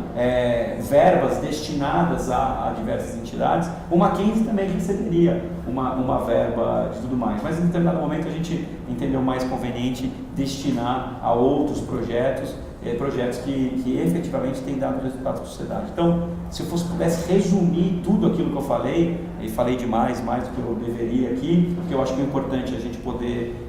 verbas destinadas a diversas entidades. O Mackenzie também receberia uma verba de tudo mais, mas em determinado momento a gente entendeu mais conveniente destinar a outros projetos que efetivamente têm dado resultados para a sociedade. Então, se eu pudesse resumir tudo aquilo que eu falei, e falei mais do que eu deveria aqui, porque eu acho que é importante a gente poder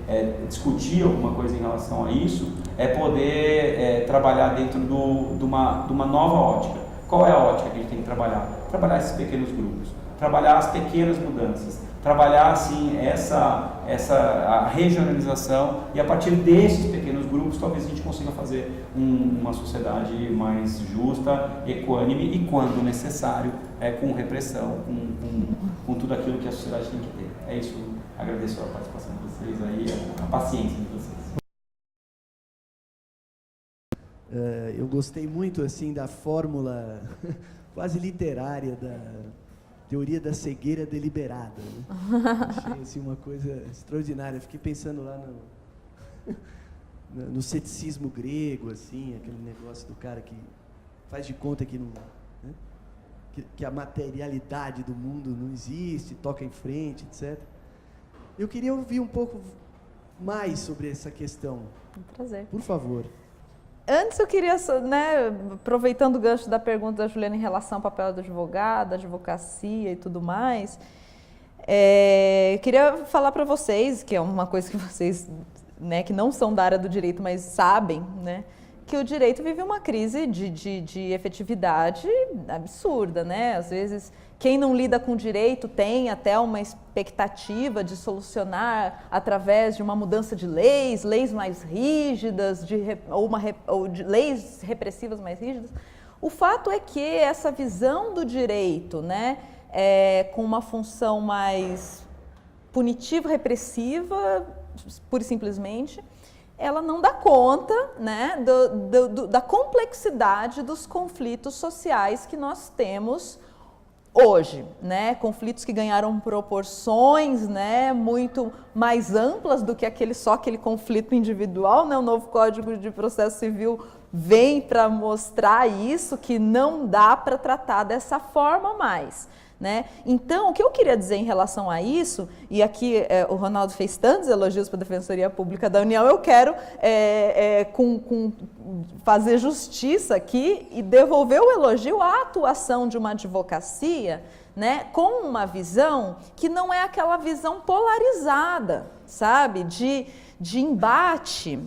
discutir alguma coisa em relação a isso, é poder trabalhar dentro de uma nova ótica. Qual é a ótica que a gente tem que trabalhar? Trabalhar esses pequenos grupos, trabalhar as pequenas mudanças, trabalhar assim a regionalização, e a partir desses pequenos grupos talvez a gente consiga fazer uma sociedade mais justa, equânime e, quando necessário, com repressão, com tudo aquilo que a sociedade tem que ter. É isso. Agradeço a participação de vocês aí, a paciência de vocês. Eu gostei muito assim da fórmula quase literária da teoria da cegueira deliberada, né? Achei assim, uma coisa extraordinária. Fiquei pensando lá no ceticismo grego, assim, aquele negócio do cara que faz de conta que não, né? que a materialidade do mundo não existe, toca em frente, etc. Eu queria ouvir um pouco mais sobre essa questão. Um prazer. Por favor. Antes eu queria, né, aproveitando o gancho da pergunta da Juliana em relação ao papel do advogado, da advocacia e tudo mais, eu queria falar para vocês, que é uma coisa que vocês, né, que não são da área do direito, mas sabem, né, que o direito vive uma crise de efetividade absurda, né? Às vezes, quem não lida com o direito tem até uma expectativa de solucionar através de uma mudança de leis mais rígidas, ou de leis repressivas mais rígidas. O fato é que essa visão do direito, né, com uma função mais punitiva, repressiva, pura e simplesmente, ela não dá conta, né, da complexidade dos conflitos sociais que nós temos hoje, né? Conflitos que ganharam proporções, né, muito mais amplas do que aquele conflito individual, né? O novo Código de Processo Civil vem para mostrar isso, que não dá para tratar dessa forma mais, né? Então, o que eu queria dizer em relação a isso, e aqui o Ronaldo fez tantos elogios para a Defensoria Pública da União, eu quero fazer justiça aqui e devolver o elogio à atuação de uma advocacia, né, com uma visão que não é aquela visão polarizada, sabe, de embate,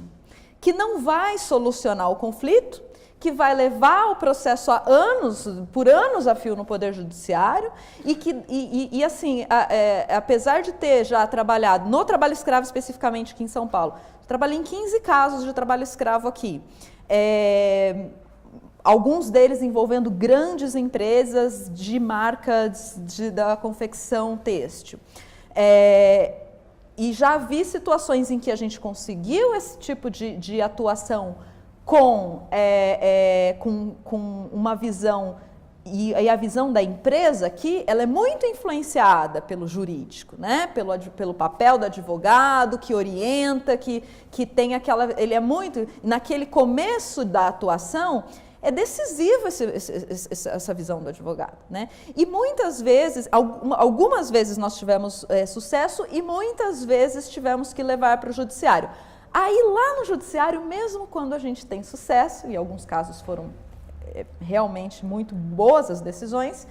que não vai solucionar o conflito, que vai levar o processo por anos a fio no Poder Judiciário, e assim, apesar de ter já trabalhado no trabalho escravo especificamente aqui em São Paulo, trabalhei em 15 casos de trabalho escravo aqui, alguns deles envolvendo grandes empresas de marcas da confecção têxtil. E já vi situações em que a gente conseguiu esse tipo de atuação com uma visão, e a visão da empresa aqui, ela é muito influenciada pelo jurídico, né? Pelo papel do advogado, que orienta, que tem aquela... Ele é muito... Naquele começo da atuação, É decisivo essa visão do advogado, né? E muitas vezes, algumas vezes nós tivemos sucesso e muitas vezes tivemos que levar para o judiciário. Aí lá no judiciário, mesmo quando a gente tem sucesso, e alguns casos foram realmente muito boas as decisões,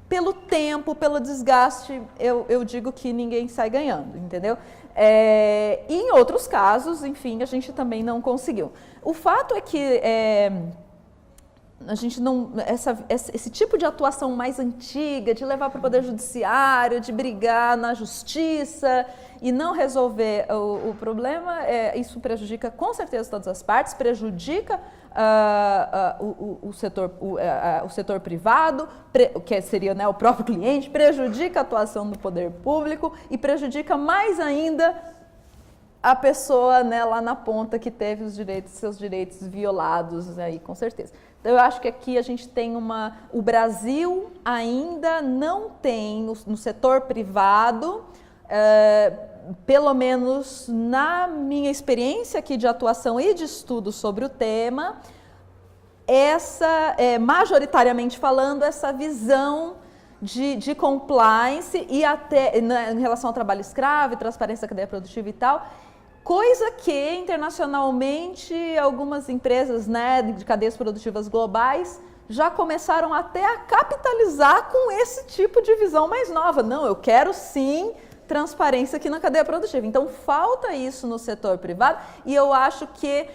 pelo tempo, pelo desgaste, eu digo que ninguém sai ganhando, entendeu? E em outros casos, enfim, a gente também não conseguiu. O fato é que a gente não, esse tipo de atuação mais antiga, de levar para o Poder Judiciário, de brigar na Justiça e não resolver o problema, isso prejudica com certeza todas as partes, prejudica o setor privado, que seria, né, o próprio cliente, prejudica a atuação do poder público e prejudica mais ainda a pessoa, né, lá na ponta que teve seus direitos violados aí, com certeza. Então, eu acho que aqui a gente tem o Brasil ainda não tem, no setor privado, pelo menos na minha experiência aqui de atuação e de estudo sobre o tema, majoritariamente falando, essa visão de compliance e até em relação ao trabalho escravo e transparência da cadeia produtiva e tal, coisa que internacionalmente algumas empresas, né, de cadeias produtivas globais já começaram até a capitalizar com esse tipo de visão mais nova. Não, eu quero sim transparência aqui na cadeia produtiva. Então, falta isso no setor privado e eu acho que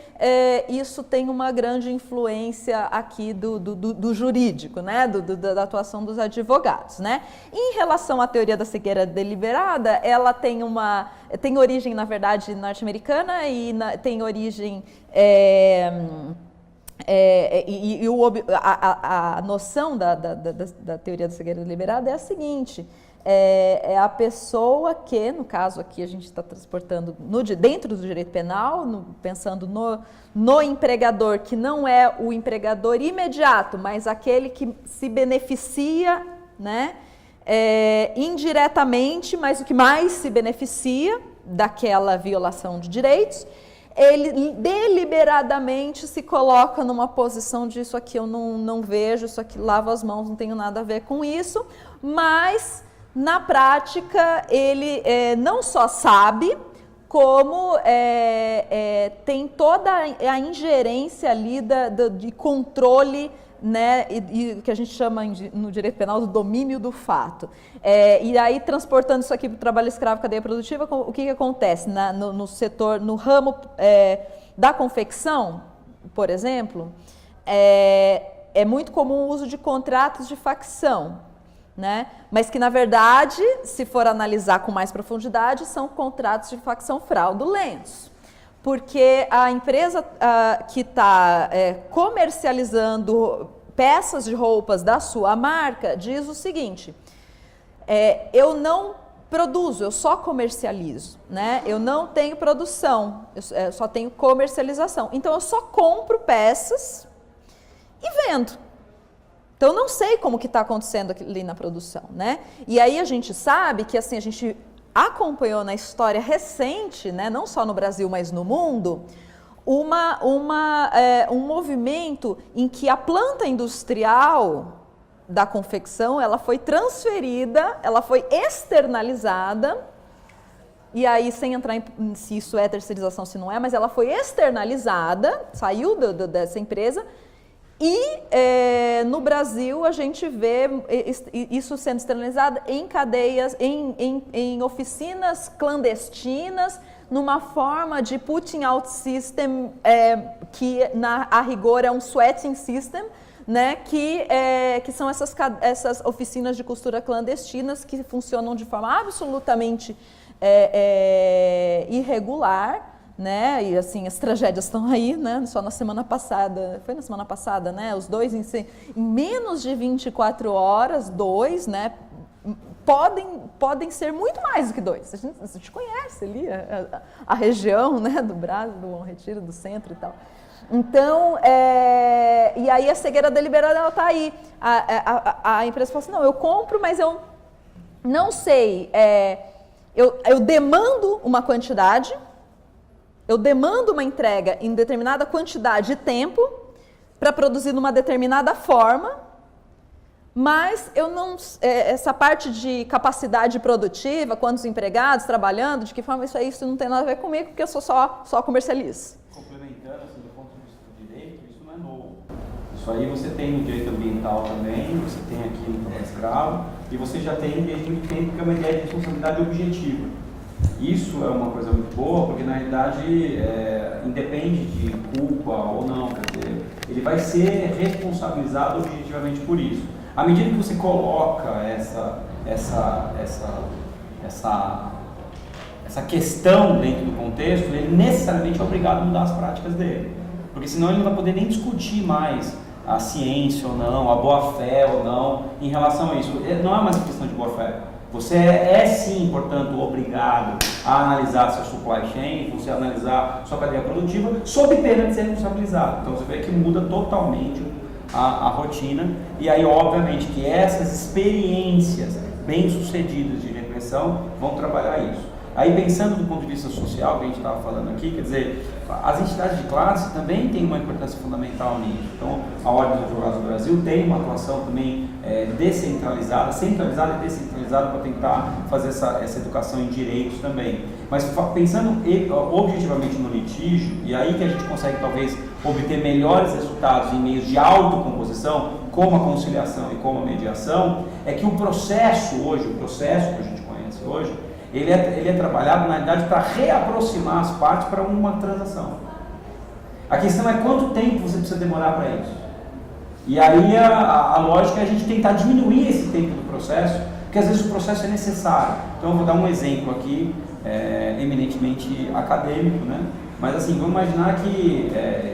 isso tem uma grande influência aqui do jurídico, né? Da atuação dos advogados, né? Em relação à teoria da cegueira deliberada, ela tem origem, na verdade, norte-americana e tem origem... a noção da teoria da cegueira deliberada é a seguinte: é a pessoa que, no caso aqui a gente está transportando dentro do direito penal, pensando no empregador, que não é o empregador imediato, mas aquele que se beneficia, né, indiretamente, mas o que mais se beneficia daquela violação de direitos. Ele deliberadamente se coloca numa posição de isso aqui eu não vejo, isso aqui lavo as mãos, não tenho nada a ver com isso, mas na prática ele não só sabe, como tem toda a ingerência ali de controle, né, e que a gente chama no direito penal do domínio do fato. E aí, transportando isso aqui para o trabalho escravo, cadeia produtiva, o que acontece no setor, no ramo da confecção, por exemplo, é muito comum o uso de contratos de facção, né? Mas que, na verdade, se for analisar com mais profundidade, são contratos de facção fraudulentos. Porque a empresa que está comercializando peças de roupas da sua marca diz o seguinte: eu não produzo, eu só comercializo, né? Eu não tenho produção, eu só tenho comercialização. Então, eu só compro peças e vendo. Então, eu não sei como que está acontecendo ali na produção, né? E aí a gente sabe que, assim, a gente acompanhou na história recente, né, não só no Brasil, mas no mundo, um movimento em que a planta industrial da confecção, ela foi transferida, ela foi externalizada, e aí sem entrar em se isso é terceirização, se não é, mas ela foi externalizada, saiu dessa empresa. E no Brasil a gente vê isso sendo externalizado em cadeias, em oficinas clandestinas, numa forma de putting out system, que a rigor é um sweating system, né, que são essas oficinas de costura clandestinas que funcionam de forma absolutamente irregular. Né? E assim, as tragédias estão aí, né? Só na semana passada, foi na semana passada, né? Os dois em menos de 24 horas, né? Podem ser muito mais do que dois. A gente conhece ali a região, né? Do Brás, do Bom Retiro, do centro e tal. Então, e aí a cegueira deliberada, ela está aí. A empresa fala assim: não, eu compro, mas eu não sei. Eu demando uma quantidade. Eu demando uma entrega em determinada quantidade de tempo, para produzir de uma determinada forma, mas eu não, essa parte de capacidade produtiva, quantos empregados trabalhando, de que forma isso não tem nada a ver comigo, porque eu sou só comercializo. Complementando, assim, do ponto de vista do direito, isso não é novo. Isso aí você tem no direito ambiental também, você tem aqui no trabalho escravo, e você já tem desde muito tempo que é uma ideia de responsabilidade objetiva. Isso é uma coisa muito boa, porque na realidade independe de culpa ou não, quer dizer, ele vai ser responsabilizado objetivamente por isso. À medida que você coloca essa questão dentro do contexto, ele necessariamente é obrigado a mudar as práticas dele, porque senão ele não vai poder nem discutir mais a ciência ou não, a boa-fé ou não, em relação a isso. Não é mais uma questão de boa-fé. Você é sim, portanto, obrigado a analisar seu supply chain, você analisar sua cadeia produtiva, sob pena de ser responsabilizado. Então você vê que muda totalmente a rotina, e aí obviamente que essas experiências bem-sucedidas de repressão vão trabalhar isso. Aí pensando do ponto de vista social, que a gente estava falando aqui, quer dizer, as entidades de classe também têm uma importância fundamental nisso. Então, a Ordem dos Advogados do Brasil tem uma atuação também descentralizada, centralizada e descentralizada para tentar fazer essa educação em direitos também. Mas pensando objetivamente no litígio, e aí que a gente consegue talvez obter melhores resultados em meios de autocomposição, como a conciliação e como a mediação, é que o processo que a gente conhece hoje, ele é trabalhado, na realidade, para reaproximar as partes para uma transação. A questão é quanto tempo você precisa demorar para isso. E aí a lógica é a gente tentar diminuir esse tempo do processo, porque às vezes o processo é necessário. Então eu vou dar um exemplo aqui, eminentemente acadêmico, né? Mas assim, vamos imaginar que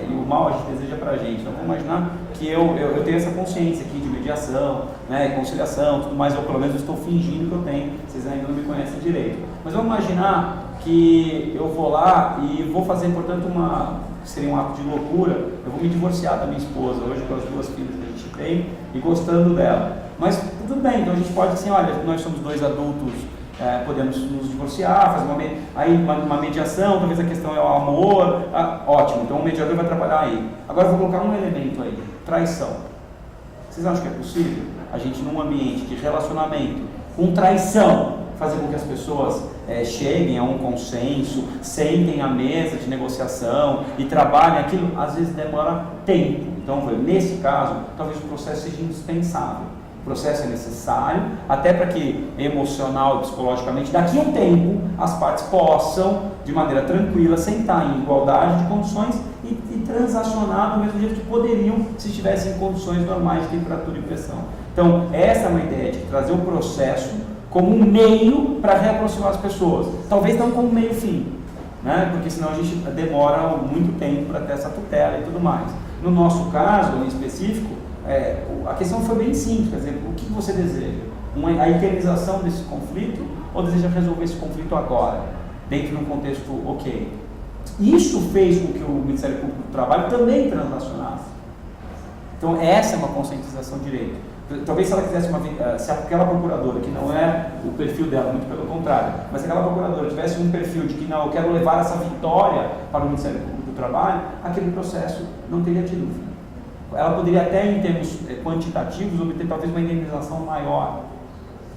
o mal a gente deseja para a gente. Então vamos imaginar que eu tenho essa consciência aqui de mediação, né, conciliação, tudo mais, ou pelo menos eu estou fingindo que eu tenho, vocês ainda não me conhecem direito. Mas vamos imaginar que eu vou lá e vou fazer, portanto, seria um ato de loucura, eu vou me divorciar da minha esposa, hoje com as 2 filhas que a gente tem, e gostando dela. Mas tudo bem, então a gente pode assim, olha, nós somos 2 adultos, podemos nos divorciar, fazer uma mediação, talvez a questão é o amor, ótimo, então o mediador vai trabalhar aí. Agora eu vou colocar um elemento aí, traição. Vocês acham que é possível a gente, num ambiente de relacionamento com traição, fazer com que as pessoas cheguem a um consenso, sentem à mesa de negociação e trabalhem aquilo? Às vezes demora tempo. Então, nesse caso, talvez o processo seja indispensável. O processo é necessário, até para que emocional e psicologicamente, daqui a um tempo, as partes possam, de maneira tranquila, sentar em igualdade de condições e transacionar do mesmo jeito que poderiam se estivessem em condições normais de temperatura e pressão. Então, essa é uma ideia de trazer o processo como um meio para reaproximar as pessoas. Talvez não como meio fim, né? Porque senão a gente demora muito tempo para ter essa tutela e tudo mais. No nosso caso, em específico, a questão foi bem simples, quer dizer, o que você deseja? A eternização desse conflito ou deseja resolver esse conflito agora, dentro de um contexto ok? Isso fez com que o Ministério Público do Trabalho também transacionasse. Então essa é uma conscientização de direito. Talvez se ela quisesse se aquela procuradora, que não é o perfil dela, muito pelo contrário, mas se aquela procuradora tivesse um perfil de que não, eu quero levar essa vitória para o Ministério Público do Trabalho, aquele processo não teria tido fim. Ela poderia até, em termos quantitativos, obter talvez uma indenização maior.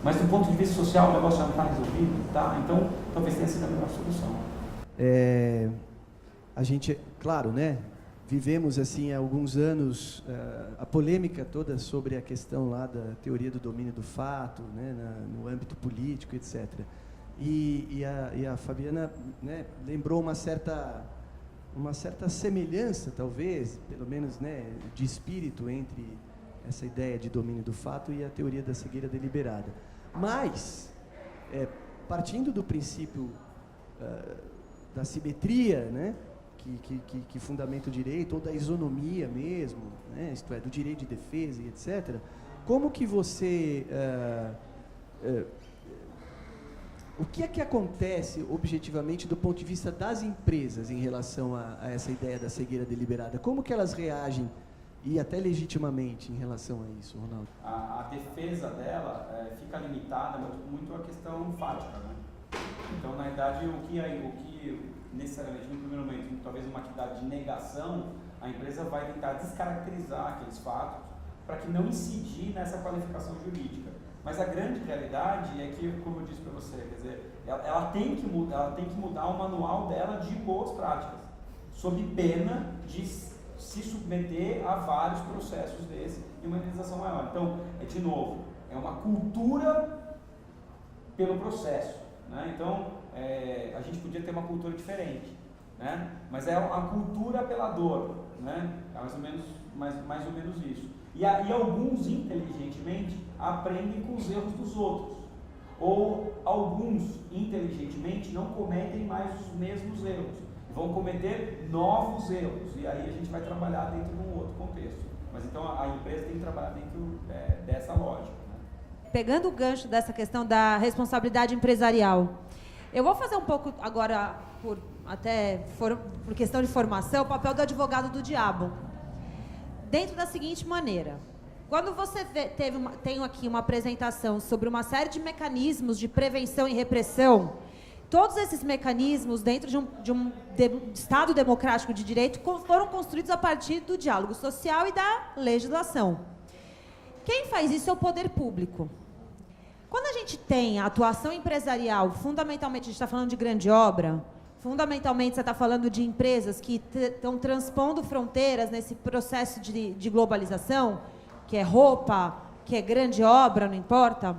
Mas do ponto de vista social, o negócio já não está resolvido, tá? Então, talvez tenha sido a melhor solução. A gente, claro, né? Vivemos, assim, há alguns anos, a polêmica toda sobre a questão lá da teoria do domínio do fato, né? No âmbito político, etc. E a Fabiana, né, lembrou uma certa semelhança, talvez, pelo menos, né, de espírito entre essa ideia de domínio do fato e a teoria da cegueira deliberada. Mas, partindo do princípio da simetria, né, que fundamenta o direito, ou da isonomia mesmo, né, isto é, do direito de defesa e etc., como que você... o que é que acontece objetivamente do ponto de vista das empresas em relação a essa ideia da cegueira deliberada? Como que elas reagem, e até legitimamente, em relação a isso, Ronaldo? A defesa dela fica limitada muito à questão enfática, né? Então, na verdade, o que necessariamente, no primeiro momento, talvez uma atividade de negação, a empresa vai tentar descaracterizar aqueles fatos para que não incidir nessa qualificação jurídica. Mas a grande realidade é que, como eu disse para você, quer dizer, ela tem que mudar o manual dela de boas práticas, sob pena de se submeter a vários processos desses e uma indenização maior. Então, de novo, é uma cultura pelo processo, né? Então, a gente podia ter uma cultura diferente, né? Mas é a cultura pela dor, né? É mais ou menos isso. E alguns, inteligentemente, aprendem com os erros dos outros. Ou alguns, inteligentemente, não cometem mais os mesmos erros. Vão cometer novos erros. E aí a gente vai trabalhar dentro de um outro contexto. Mas então a empresa tem que trabalhar dentro dessa lógica, né? Pegando o gancho dessa questão da responsabilidade empresarial, eu vou fazer um pouco agora, por questão de formação, o papel do advogado do diabo. Dentro da seguinte maneira: quando você tem aqui uma apresentação sobre uma série de mecanismos de prevenção e repressão, todos esses mecanismos dentro de um Estado democrático de direito foram construídos a partir do diálogo social e da legislação. Quem faz isso é o poder público. Quando a gente tem a atuação empresarial, fundamentalmente a gente está falando de grande obra, fundamentalmente você está falando de empresas que estão transpondo fronteiras nesse processo de globalização, que é roupa, que é grande obra, não importa.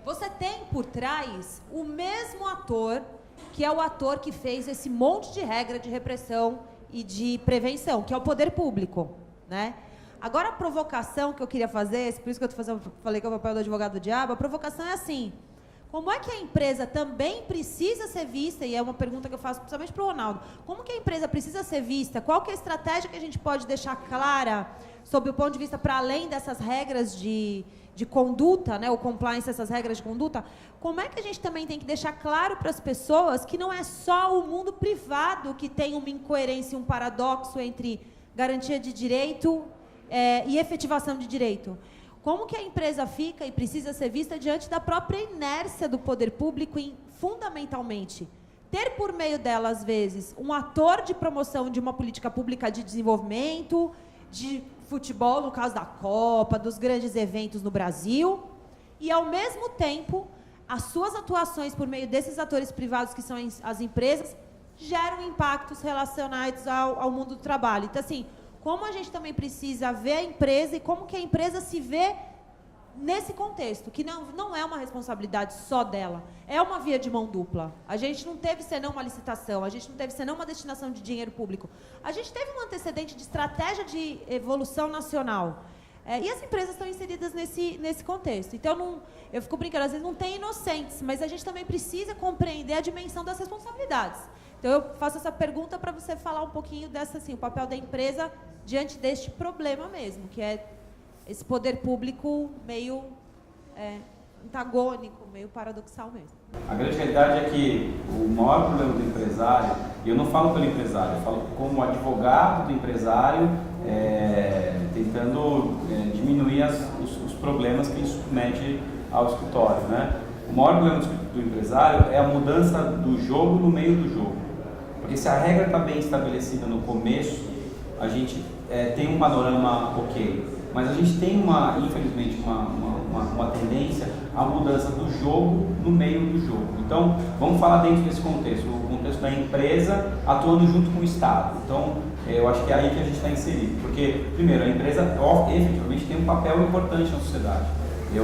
Você tem por trás o mesmo ator, que é o ator que fez esse monte de regra de repressão e de prevenção, que é o poder público, né? Agora, a provocação que eu queria fazer, por isso que falei que é o papel do advogado do diabo, a provocação é assim: como é que a empresa também precisa ser vista, e é uma pergunta que eu faço principalmente para o Ronaldo, como que a empresa precisa ser vista, qual que é a estratégia que a gente pode deixar clara, sob o ponto de vista para além dessas regras de conduta, né, o compliance dessas regras de conduta, como é que a gente também tem que deixar claro para as pessoas que não é só o mundo privado que tem uma incoerência, um paradoxo entre garantia de direito e efetivação de direito. Como que a empresa fica e precisa ser vista diante da própria inércia do poder público em, fundamentalmente, ter por meio dela, às vezes, um ator de promoção de uma política pública de desenvolvimento, de futebol, no caso da Copa, dos grandes eventos no Brasil, e, ao mesmo tempo, as suas atuações por meio desses atores privados, que são as empresas, geram impactos relacionados ao mundo do trabalho. Então, assim, como a gente também precisa ver a empresa e como que a empresa se vê nesse contexto, que não é uma responsabilidade só dela, é uma via de mão dupla. A gente não teve senão uma licitação, a gente não teve senão uma destinação de dinheiro público. A gente teve um antecedente de estratégia de evolução nacional. E as empresas estão inseridas nesse contexto. Então, eu fico brincando, às vezes não tem inocentes, mas a gente também precisa compreender a dimensão das responsabilidades. Então, eu faço essa pergunta para você falar um pouquinho dessa, assim, o papel da empresa diante deste problema mesmo, que é esse poder público meio antagônico, meio paradoxal mesmo. A grande realidade é que o maior problema do empresário, e eu não falo pelo empresário, eu falo como advogado do empresário, tentando diminuir os problemas que ele submete ao escritório, né? O maior problema do empresário é a mudança do jogo no meio do jogo. Porque se a regra está bem estabelecida no começo, a gente tem um panorama ok. Mas a gente tem, infelizmente, uma tendência à mudança do jogo no meio do jogo. Então, vamos falar dentro desse contexto, o contexto da empresa atuando junto com o Estado. Então, eu acho que é aí que a gente está inserido. Porque, primeiro, a empresa efetivamente tem um papel importante na sociedade.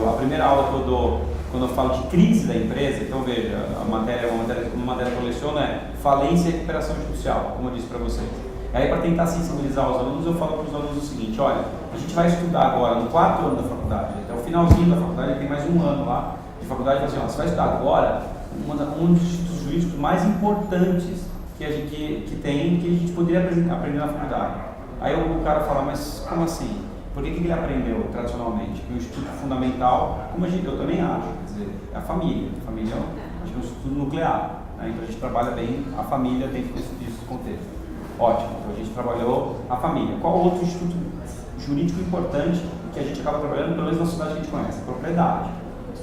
A primeira aula que eu dou, quando eu falo de crise da empresa, então veja, uma matéria que eu leciono é falência e recuperação judicial, como eu disse para vocês. Aí, para tentar sensibilizar os alunos, eu falo para os alunos o seguinte: olha, a gente vai estudar agora no 4º ano da faculdade, até o finalzinho da faculdade, tem mais um ano lá de faculdade, assim, ó, você vai estudar agora um dos institutos jurídicos mais importantes que a gente poderia aprender na faculdade. Aí o cara fala, mas como assim? Por que ele aprendeu tradicionalmente? Porque o instituto fundamental, como eu também acho, quer dizer, é a família. A família é um instituto nuclear, né? Então a gente trabalha bem a família dentro desse contexto. Ótimo, então a gente trabalhou a família. Qual outro instituto jurídico importante que a gente acaba trabalhando, pelo menos na sociedade que a gente conhece? Propriedade.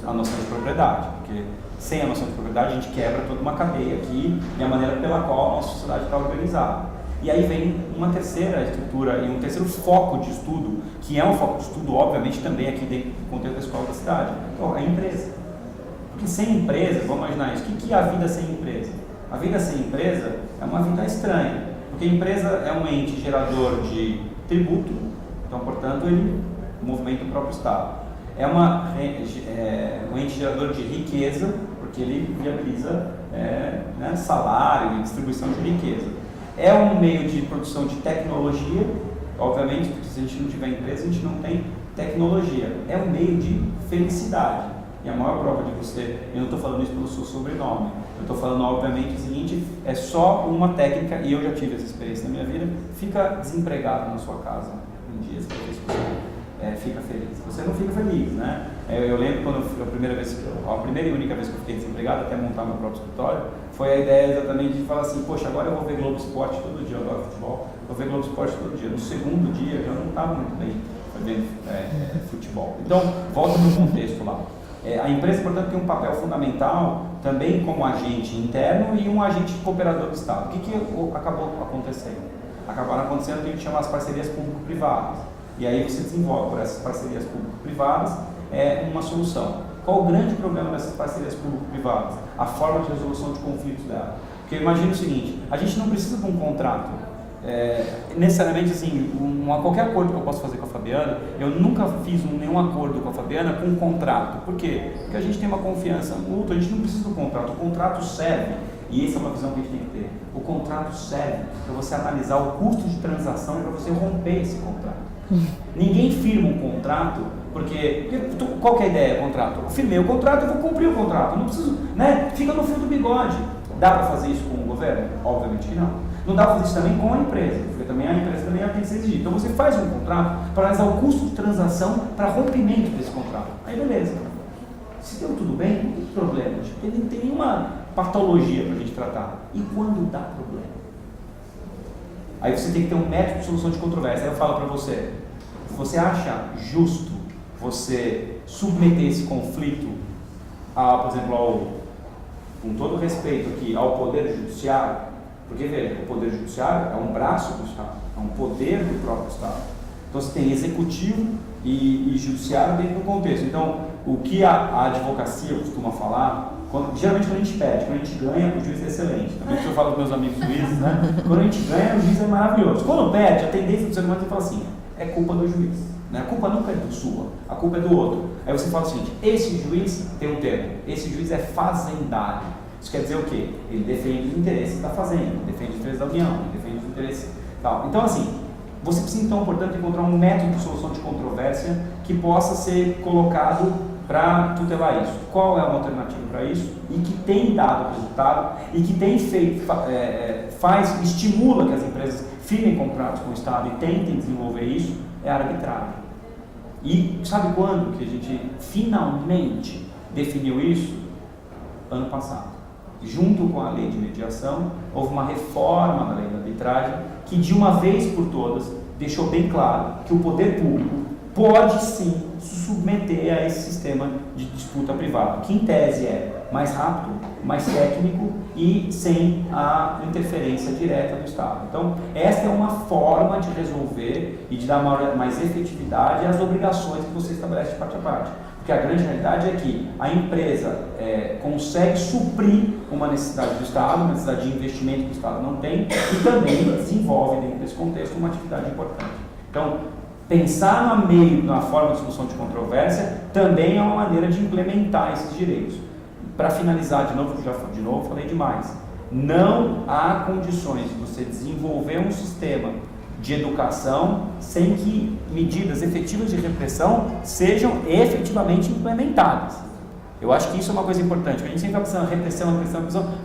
A noção de propriedade, porque sem a noção de propriedade a gente quebra toda uma cadeia aqui e a maneira pela qual a nossa sociedade está organizada. E aí vem uma terceira estrutura e um terceiro foco de estudo, que é um foco de estudo, obviamente, também aqui dentro do contexto da escola da cidade, então, a empresa. Porque sem empresa, vamos imaginar isso, o que é a vida sem empresa? A vida sem empresa é uma vida estranha, porque a empresa é um ente gerador de tributo, então, portanto, ele movimenta o próprio Estado. É um ente gerador de riqueza, porque ele viabiliza né, salário e distribuição de riqueza. É um meio de produção de tecnologia, obviamente, porque se a gente não tiver empresa, a gente não tem tecnologia. É um meio de felicidade. E a maior prova de você, eu não estou falando isso pelo seu sobrenome, eu estou falando, obviamente, o seguinte, é só uma técnica, e eu já tive essa experiência na minha vida, fica desempregado na sua casa um dia, você fica feliz. Você não fica feliz, né? Eu lembro quando a primeira e única vez que eu fiquei desempregado, até montar meu próprio escritório, foi a ideia exatamente de falar assim, poxa, agora eu vou ver Globo Esporte todo dia, eu adoro futebol, vou ver Globo Esporte todo dia. No segundo dia, eu não estava muito bem vendo futebol. Então, volta no contexto lá. A empresa, portanto, tem um papel fundamental também como agente interno e um agente cooperador do Estado. O que acabou acontecendo? Acabaram acontecendo o que a gente chama as parcerias público-privadas. E aí você desenvolve por essas parcerias público-privadas uma solução. Qual o grande problema dessas parcerias público-privadas? A forma de resolução de conflitos dela. Porque imagina o seguinte, a gente não precisa de um contrato. Necessariamente assim, qualquer acordo que eu possa fazer com a Fabiana, eu nunca fiz nenhum acordo com a Fabiana com um contrato. Por quê? Porque a gente tem uma confiança mútua, a gente não precisa do contrato. O contrato serve, e essa é uma visão que a gente tem que ter, o contrato serve para você analisar o custo de transação e para você romper esse contrato. Ninguém firma um contrato porque qual que é a ideia do contrato? Eu firmei o contrato, eu vou cumprir o contrato, não preciso, né? Fica no fio do bigode. Dá para fazer isso com o governo? Obviamente que não. Não dá para fazer isso também com a empresa, porque também a empresa também tem que ser exigida. Então você faz um contrato para analisar o custo de transação para rompimento desse contrato. Aí beleza. Se deu tudo bem, não tem problema, porque não tem nenhuma patologia para a gente tratar. E quando dá problema? Aí você tem que ter um método de solução de controvérsia. Aí eu falo para você, você acha justo você submeter esse conflito, por exemplo, com todo respeito aqui, ao Poder Judiciário? Porque, veja, o Poder Judiciário é um braço do Estado, é um poder do próprio Estado. Então você tem executivo e judiciário dentro do contexto. Então, o que a advocacia costuma falar, geralmente quando a gente perde, quando a gente ganha, o juiz é excelente. Também que eu falo com meus amigos juízes, né? Quando a gente ganha, o juiz é maravilhoso. Quando perde, a tendência do ser humano é falar assim, é culpa do juiz. Né? A culpa nunca é sua, a culpa é do outro. Aí você fala o seguinte, esse juiz tem um termo, esse juiz é fazendário. Isso quer dizer o quê? Ele defende os interesses da fazenda, defende os interesses da União, defende os interesses tal. Então, assim, você precisa, então, portanto, encontrar um método de solução de controvérsia que possa ser colocado para tutelar isso. Qual é uma alternativa para isso? E que tem dado resultado e que tem feito, estimula que as empresas firmem contratos com o Estado e tentem desenvolver isso, é a arbitragem. E sabe quando que a gente finalmente definiu isso? Ano passado. Junto com a lei de mediação, houve uma reforma da lei da arbitragem que, de uma vez por todas, deixou bem claro que o poder público pode sim se submeter a esse sistema de disputa privada, que em tese é mais rápido, mais técnico e sem a interferência direta do Estado. Então, esta é uma forma de resolver e de dar mais efetividade às obrigações que você estabelece de parte a parte. Porque a grande realidade é que a empresa consegue suprir uma necessidade do Estado, uma necessidade de investimento que o Estado não tem, e também desenvolve dentro desse contexto uma atividade importante. Então, pensar na forma de solução de controvérsia também é uma maneira de implementar esses direitos. Para finalizar, de novo, falei demais, não há condições de você desenvolver um sistema de educação sem que medidas efetivas de repressão sejam efetivamente implementadas. Eu acho que isso é uma coisa importante, a gente sempre está pensando repressão,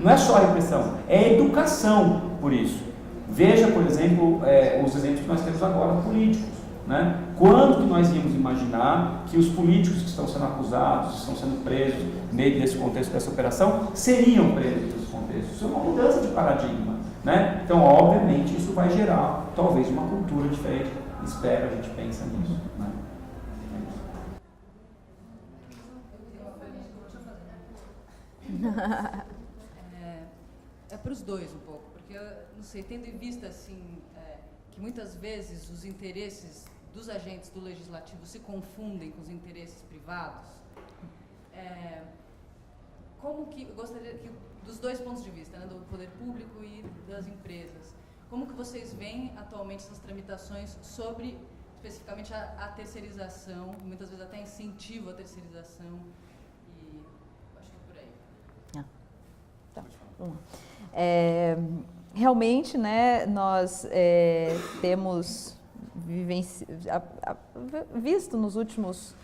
não é só repressão, é educação por isso. Veja, por exemplo, os exemplos que nós temos agora políticos. Né? Quando que nós íamos imaginar que os políticos que estão sendo acusados, que estão sendo presos no meio desse contexto, dessa operação, seriam presos nesse contexto? Isso é uma mudança de paradigma. Né? Então, obviamente, isso vai gerar talvez uma cultura diferente. Espero, a gente pensa nisso. Né? É para os dois um pouco, Porque, não sei, tendo em vista, assim, que muitas vezes os interesses dos agentes do legislativo se confundem com os interesses privados, como que, eu gostaria que, dos dois pontos de vista, né, do poder público e das empresas, como que vocês veem atualmente essas tramitações sobre, especificamente, a terceirização, muitas vezes até incentivo à terceirização, e acho que é por aí. Tá. Vamos lá. Realmente, né, nós temos visto nos últimos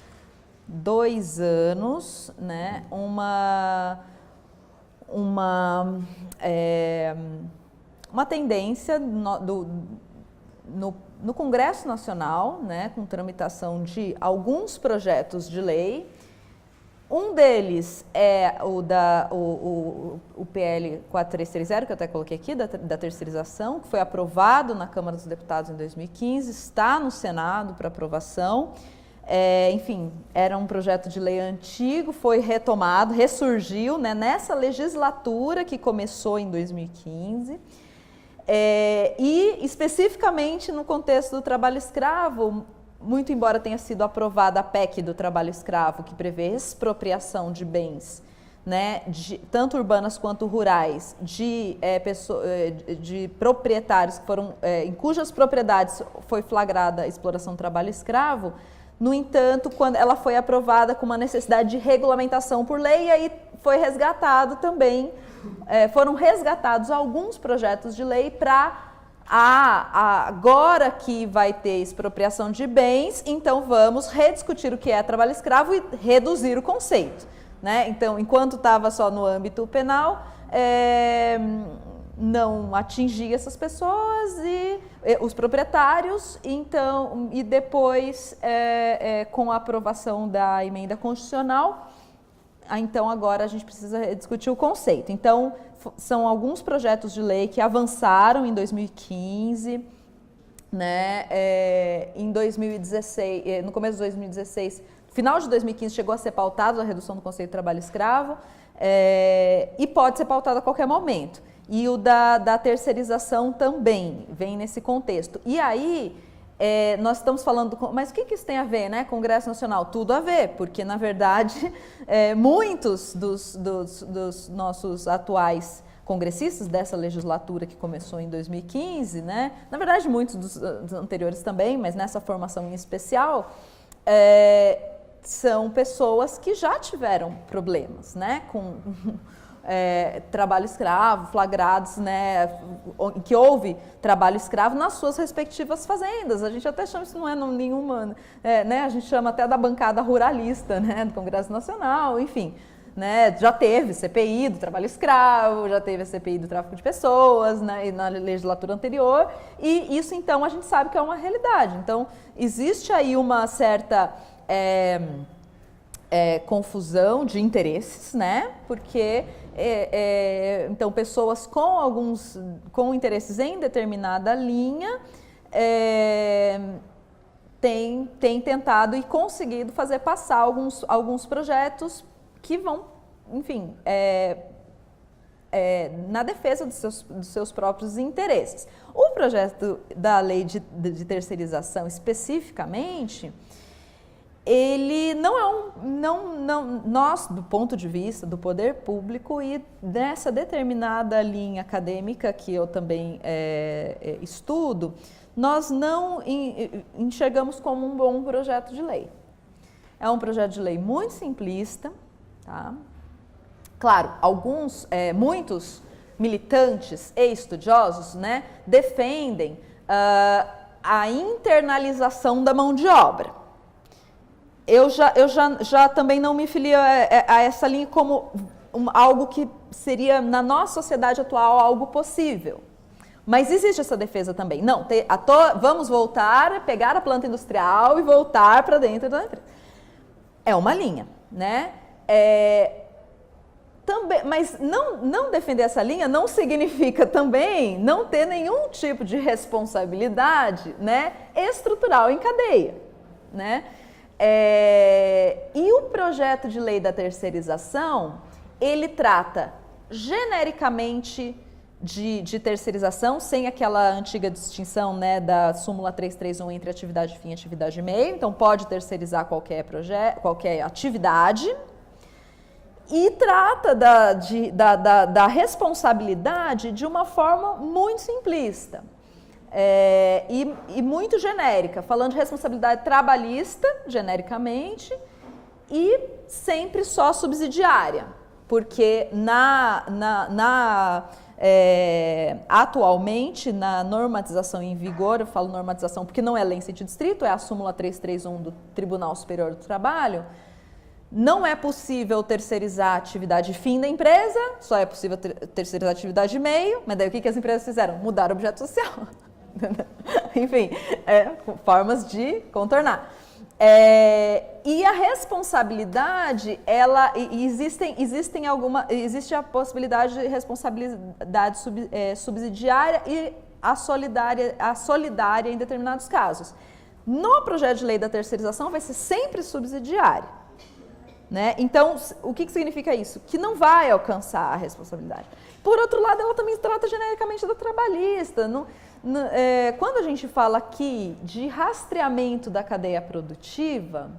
2 anos, né, uma tendência no Congresso Nacional, né, com tramitação de alguns projetos de lei. Um deles é o PL 4330, que eu até coloquei aqui, da terceirização, que foi aprovado na Câmara dos Deputados em 2015, está no Senado para aprovação. Enfim, era um projeto de lei antigo, foi retomado, ressurgiu, né, nessa legislatura que começou em 2015. E especificamente no contexto do trabalho escravo, muito embora tenha sido aprovada a PEC do trabalho escravo, que prevê expropriação de bens, né, tanto urbanas quanto rurais, de proprietários que foram, em cujas propriedades foi flagrada a exploração do trabalho escravo. No entanto, quando ela foi aprovada com uma necessidade de regulamentação por lei, e aí foi resgatado também, foram resgatados alguns projetos de lei para agora que vai ter expropriação de bens, então vamos rediscutir o que é trabalho escravo e reduzir o conceito, né? Então, enquanto estava só no âmbito penal, não atingia essas pessoas e os proprietários, então, e depois, com a aprovação da emenda constitucional, então agora a gente precisa discutir o conceito. Então, são alguns projetos de lei que avançaram em 2015, né? Em 2016, no começo de 2016, final de 2015, chegou a ser pautado a redução do conceito de trabalho escravo, e pode ser pautado a qualquer momento. E o da terceirização também vem nesse contexto. E aí, nós estamos falando, mas o que isso tem a ver, né? Congresso Nacional? Tudo a ver, porque, na verdade, muitos dos nossos atuais congressistas dessa legislatura que começou em 2015, né? Na verdade, muitos dos anteriores também, mas nessa formação em especial, são pessoas que já tiveram problemas, né? Com trabalho escravo, flagrados, né, que houve trabalho escravo nas suas respectivas fazendas. A gente até chama, isso não é nenhuma, né, a gente chama até da bancada ruralista, né, do Congresso Nacional, enfim, né, já teve CPI do trabalho escravo, já teve a CPI do tráfico de pessoas, né, na legislatura anterior, e isso então a gente sabe que é uma realidade. Então existe aí uma certa confusão de interesses, né, porque então, pessoas com interesses em determinada linha têm tentado e conseguido fazer passar alguns projetos que vão, enfim, na defesa dos seus próprios interesses. O projeto da lei de terceirização, especificamente, ele nós, do ponto de vista do poder público e dessa determinada linha acadêmica que eu também estudo, nós não enxergamos como um bom projeto de lei. É um projeto de lei muito simplista, tá? Claro, muitos militantes e estudiosos, né, defendem a internalização da mão de obra. Eu já também não me filio a essa linha como algo que seria, na nossa sociedade atual, algo possível. Mas existe essa defesa também. Não, vamos voltar, pegar a planta industrial e voltar para dentro da empresa. É uma linha, né? Também, mas não defender essa linha não significa também não ter nenhum tipo de responsabilidade, né, estrutural em cadeia, né? E o projeto de lei da terceirização, ele trata genericamente de terceirização, sem aquela antiga distinção, né, da súmula 331 entre atividade fim e atividade meio. Então, pode terceirizar qualquer atividade. E trata da responsabilidade de uma forma muito simplista e muito genérica, falando de responsabilidade trabalhista, genericamente, e sempre só subsidiária, porque atualmente, na normatização em vigor, eu falo normatização porque não é lei em sentido estrito, é a súmula 331 do Tribunal Superior do Trabalho, não é possível terceirizar a atividade fim da empresa, só é possível terceirizar a atividade meio, mas daí o que as empresas fizeram? Mudaram o objeto social. Enfim, formas de contornar. E a responsabilidade, existe a possibilidade de responsabilidade subsidiária e a solidária em determinados casos. No projeto de lei da terceirização vai ser sempre subsidiária. Né? Então, o que significa isso? Que não vai alcançar a responsabilidade. Por outro lado, ela também trata genericamente da trabalhista. Quando a gente fala aqui de rastreamento da cadeia produtiva,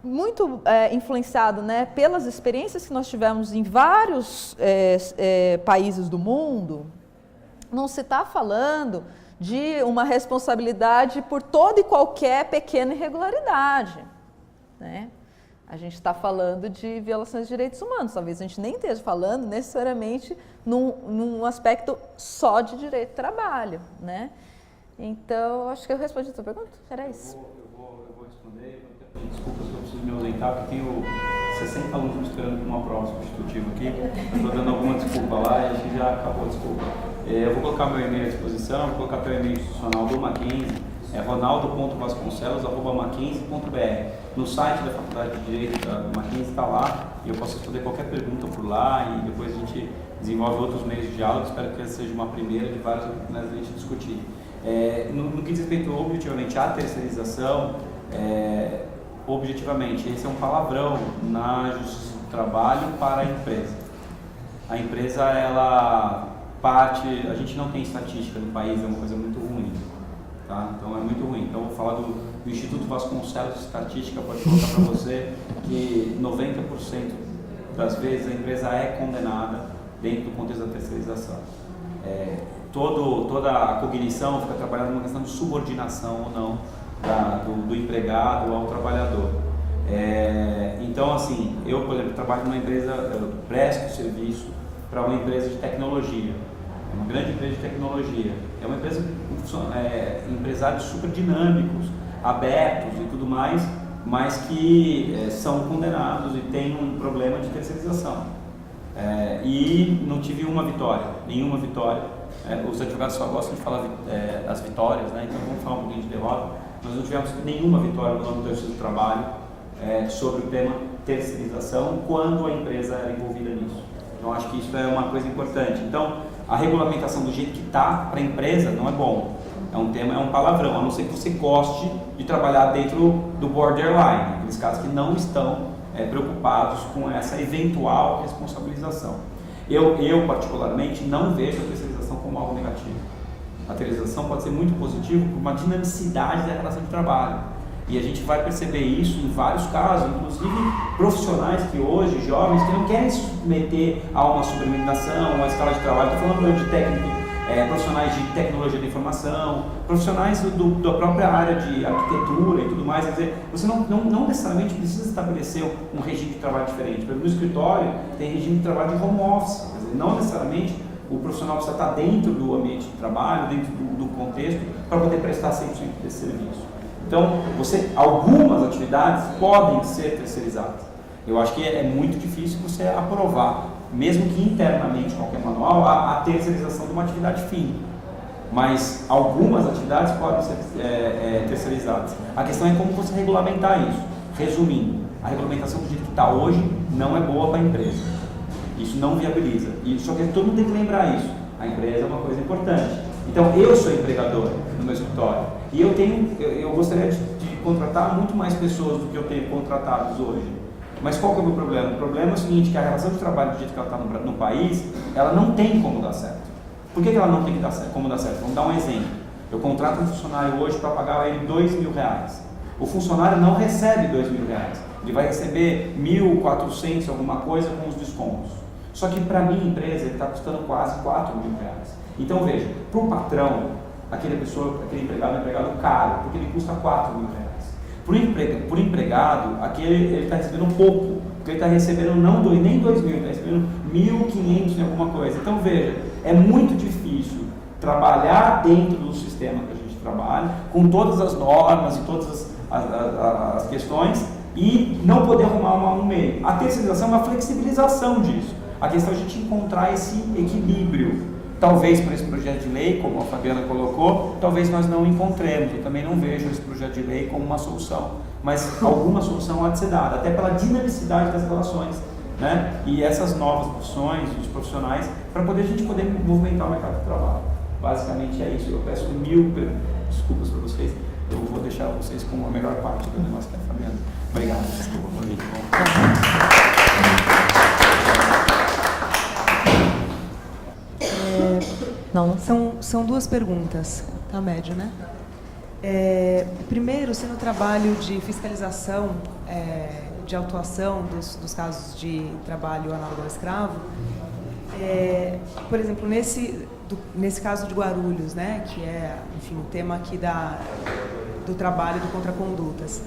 muito influenciado, né, pelas experiências que nós tivemos em vários países do mundo, não se está falando de uma responsabilidade por toda e qualquer pequena irregularidade. Né? A gente está falando de violações de direitos humanos, talvez a gente nem esteja falando necessariamente num aspecto só de direito do trabalho. Né? Então, acho que eu respondi a sua pergunta, era isso. Eu vou responder, desculpa se eu preciso me ausentar, porque tenho 60 alunos esperando para uma prova substitutiva aqui, eu estou dando alguma desculpa lá e a gente já acabou a desculpa. Eu vou colocar meu e-mail à disposição, vou colocar o e-mail institucional do Mackenzie, ronaldo.vasconcelos@mackenzie.br. No site da Faculdade de Direito da Mackenzie está lá e eu posso responder qualquer pergunta por lá e depois a gente desenvolve outros meios de diálogo. Espero que essa seja uma primeira de várias oportunidades da gente discutir. No que diz respeito objetivamente à terceirização, objetivamente, esse é um palavrão na Justiça do Trabalho para a empresa. A empresa, ela parte, a gente não tem estatística no país, é uma coisa muito ruim. Tá? Então é muito ruim. Então eu vou falar do Instituto Vasconcelos de Estatística, pode colocar para você que 90% das vezes a empresa é condenada dentro do contexto da terceirização. Toda a cognição fica trabalhando numa questão de subordinação ou não do empregado ao trabalhador. Então, assim, eu, por exemplo, trabalho numa empresa, eu presto serviço para uma empresa de tecnologia. É uma grande empresa de tecnologia. É uma empresa empresários super dinâmicos, abertos e tudo mais, mas que são condenados e têm um problema de terceirização. E não tive nenhuma vitória. Os advogados só gostam de falar das vitórias, né? Então vamos falar um pouquinho de derrota. Nós não tivemos nenhuma vitória no âmbito do Justiça do Trabalho sobre o tema terceirização quando a empresa era envolvida nisso. Então acho que isso é uma coisa importante. Então, a regulamentação do jeito que está para a empresa não é bom. É um palavrão, a não ser que você goste de trabalhar dentro do borderline, aqueles casos que não estão preocupados com essa eventual responsabilização. Eu particularmente, não vejo a terceirização como algo negativo. A terceirização pode ser muito positiva por uma dinamicidade da relação de trabalho. E a gente vai perceber isso em vários casos, inclusive profissionais que hoje, jovens, que não querem se submeter a uma subordinação, a uma escala de trabalho. Estou falando de técnico, profissionais de tecnologia da informação, profissionais da própria área de arquitetura e tudo mais. Quer dizer, você não necessariamente precisa estabelecer um regime de trabalho diferente. Por exemplo, no escritório tem regime de trabalho de home office. Quer dizer, não necessariamente o profissional precisa estar dentro do ambiente de trabalho, dentro do contexto, para poder prestar 100% desse serviço. Então, algumas atividades podem ser terceirizadas. Eu acho que é muito difícil você aprovar, mesmo que internamente, qualquer manual, a terceirização de uma atividade fim. Mas algumas atividades podem ser terceirizadas. A questão é como você regulamentar isso. Resumindo, a regulamentação do jeito que está hoje não é boa para a empresa. Isso não viabiliza. Só que todo mundo tem que lembrar isso. A empresa é uma coisa importante. Então, eu sou empregador no meu escritório e eu gostaria de contratar muito mais pessoas do que eu tenho contratados hoje. Mas qual que é o meu problema? O problema é o seguinte, que a relação de trabalho do jeito que ela está no país, ela não tem como dar certo. Por que ela não tem como dar certo? Vamos dar um exemplo. Eu contrato um funcionário hoje para pagar a ele R$2.000. O funcionário não recebe R$2.000. Ele vai receber 1.400 alguma coisa com os descontos. Só que para a minha empresa ele está custando quase R$4.000. Então veja, para o patrão, aquele empregado é um empregado caro, porque ele custa R$4.000. Por empregado, ele está recebendo um pouco, porque ele está recebendo nem 2.000, ele está recebendo 1.500 em alguma coisa. Então veja, é muito difícil trabalhar dentro do sistema que a gente trabalha, com todas as normas e todas as questões, e não poder arrumar um meio. A terceirização é uma flexibilização disso. A questão é a gente encontrar esse equilíbrio. Talvez por esse projeto de lei, como a Fabiana colocou, talvez nós não encontremos. Eu também não vejo esse projeto de lei como uma solução, mas alguma solução há de ser dada, até pela dinamicidade das relações, né? E essas novas profissões, os profissionais, para a gente poder movimentar o mercado de trabalho. Basicamente é isso. Eu peço 1000 desculpas para vocês. Eu vou deixar vocês com a melhor parte do negócio que é a Fabiana. Obrigado. Desculpa, Não, são duas perguntas, tá médio, né? Primeiro, se no trabalho de fiscalização, de autuação dos casos de trabalho análogo ao escravo, por exemplo, nesse caso de Guarulhos, né, que é, enfim, o tema aqui do trabalho do contracondutas,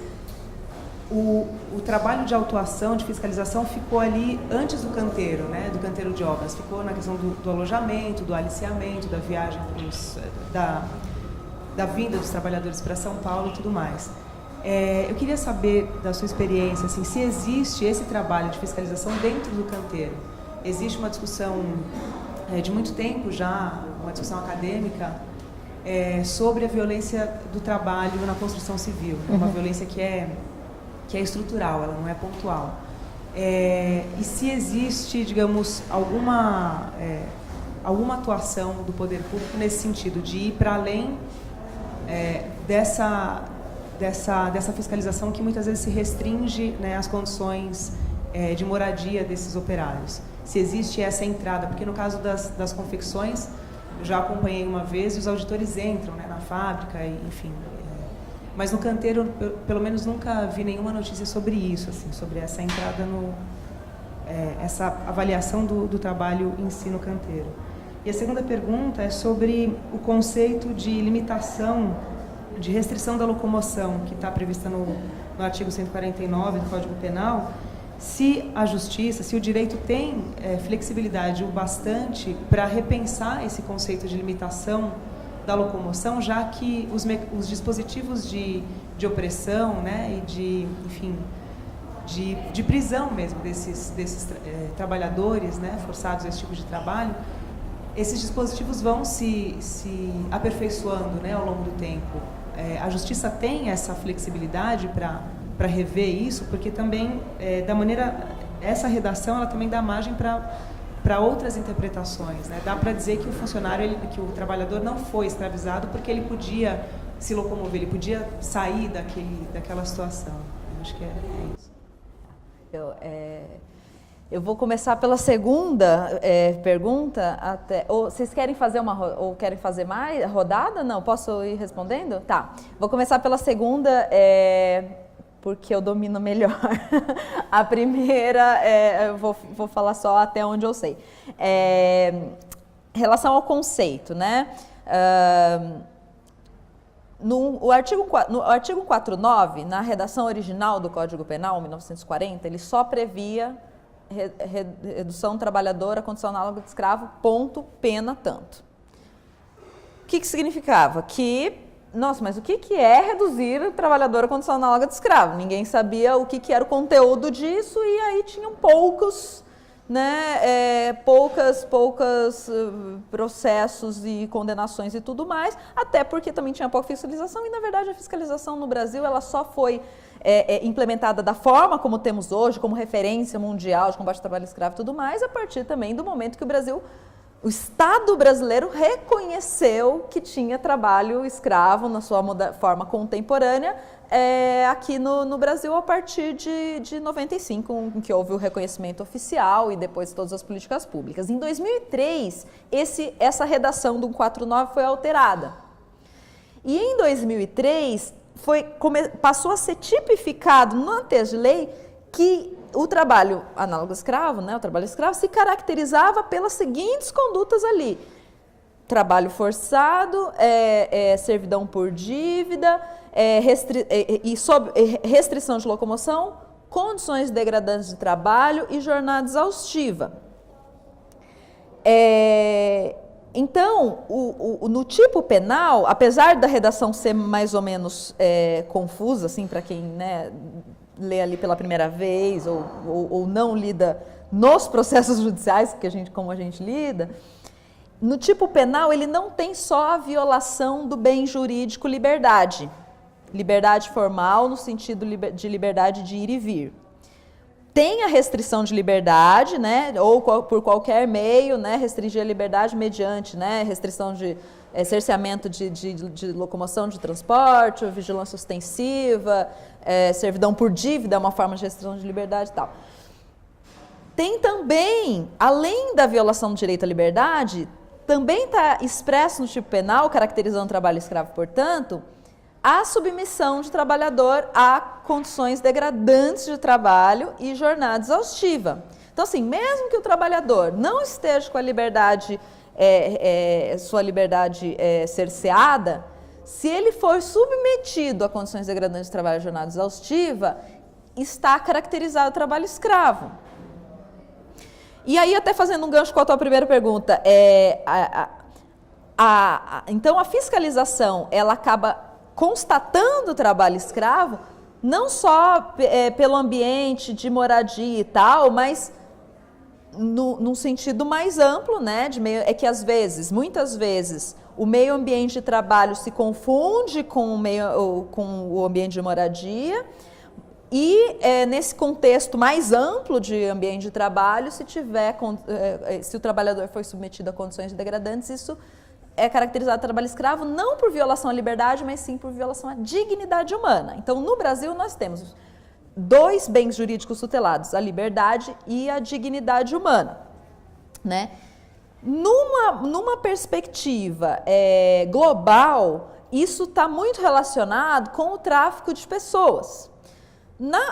o trabalho de autuação, de fiscalização ficou ali antes do canteiro, né, do canteiro de obras, ficou na questão do alojamento, do aliciamento, da viagem, da vinda dos trabalhadores para São Paulo e tudo mais. Eu queria saber da sua experiência, assim, se existe esse trabalho de fiscalização dentro do canteiro. Existe uma discussão de muito tempo já, uma discussão acadêmica, sobre a violência do trabalho na construção civil, né? Uma violência que é estrutural, ela não é pontual. E se existe, digamos, alguma atuação do poder público nesse sentido, de ir para além dessa fiscalização que muitas vezes se restringe, né, às condições de moradia desses operários. Se existe essa entrada, porque no caso das confecções, eu já acompanhei uma vez e os auditores entram, né, na fábrica, e, enfim. Mas no canteiro, pelo menos nunca vi nenhuma notícia sobre isso, assim, sobre essa entrada essa avaliação do trabalho em si no canteiro. E a segunda pergunta é sobre o conceito de limitação, de restrição da locomoção, que está prevista no artigo 149 do Código Penal. Se a justiça, se o direito tem flexibilidade o bastante para repensar esse conceito de limitação da locomoção, já que os dispositivos de opressão, né, e de prisão mesmo desses trabalhadores, né, forçados a esse tipo de trabalho, esses dispositivos vão se aperfeiçoando, né, ao longo do tempo. A justiça tem essa flexibilidade para rever isso, porque também, essa redação, ela também dá margem para outras interpretações, né? Dá para dizer que o funcionário, que o trabalhador não foi escravizado porque ele podia se locomover, ele podia sair daquela situação. Eu acho que é isso. Eu vou começar pela segunda pergunta. Ou vocês querem fazer ou querem fazer mais rodada? Não, posso ir respondendo? Tá. Vou começar pela segunda, porque eu domino melhor. A primeira, eu vou falar só até onde eu sei. Em relação ao conceito, né? No artigo 49, na redação original do Código Penal, 1940, ele só previa redução trabalhadora, condição análoga de escravo, ponto, pena, tanto. O que significava? Mas o que é reduzir o trabalhador à condição análoga de escravo? Ninguém sabia o que era o conteúdo disso, e aí tinham poucos processos e condenações e tudo mais, até porque também tinha pouca fiscalização, e na verdade a fiscalização no Brasil ela só foi implementada da forma como temos hoje, como referência mundial de combate ao trabalho escravo e tudo mais, a partir também do momento que o Brasil O Estado brasileiro reconheceu que tinha trabalho escravo na sua forma contemporânea aqui no Brasil a partir de 95, em que houve o reconhecimento oficial e depois todas as políticas públicas. Em 2003, essa redação do 149 foi alterada. E em 2003, passou a ser tipificado no texto de lei que o trabalho análogo escravo, né, o trabalho escravo, se caracterizava pelas seguintes condutas ali: trabalho forçado, servidão por dívida, restrição de locomoção, condições degradantes de trabalho e jornada exaustiva. Então, no tipo penal, apesar da redação ser mais ou menos confusa, assim, para quem, né, lê ali pela primeira vez ou não lida nos processos judiciais, como a gente lida, no tipo penal ele não tem só a violação do bem jurídico liberdade. Liberdade formal no sentido de liberdade de ir e vir. Tem a restrição de liberdade, né, ou por qualquer meio, né, restringir a liberdade mediante, né, restrição de cerceamento de locomoção de transporte, vigilância ostensiva, servidão por dívida, é uma forma de restrição de liberdade e tal. Tem também, além da violação do direito à liberdade, também está expresso no tipo penal, caracterizando o trabalho escravo, portanto, a submissão de trabalhador a condições degradantes de trabalho e jornada exaustiva. Então, assim, mesmo que o trabalhador não esteja com a liberdade, sua liberdade cerceada, se ele for submetido a condições degradantes de trabalho e jornada exaustiva, está caracterizado o trabalho escravo. E aí, até fazendo um gancho com a tua primeira pergunta, então a fiscalização, ela acaba constatando o trabalho escravo, não só pelo ambiente de moradia e tal, mas num sentido mais amplo, né? Que muitas vezes, o meio ambiente de trabalho se confunde com o ambiente de moradia, e nesse contexto mais amplo de ambiente de trabalho, se o trabalhador for submetido a condições degradantes, isso é caracterizado trabalho escravo não por violação à liberdade, mas sim por violação à dignidade humana. Então, no Brasil, nós temos 2 bens jurídicos tutelados, a liberdade e a dignidade humana, né? Numa perspectiva global, isso está muito relacionado com o tráfico de pessoas.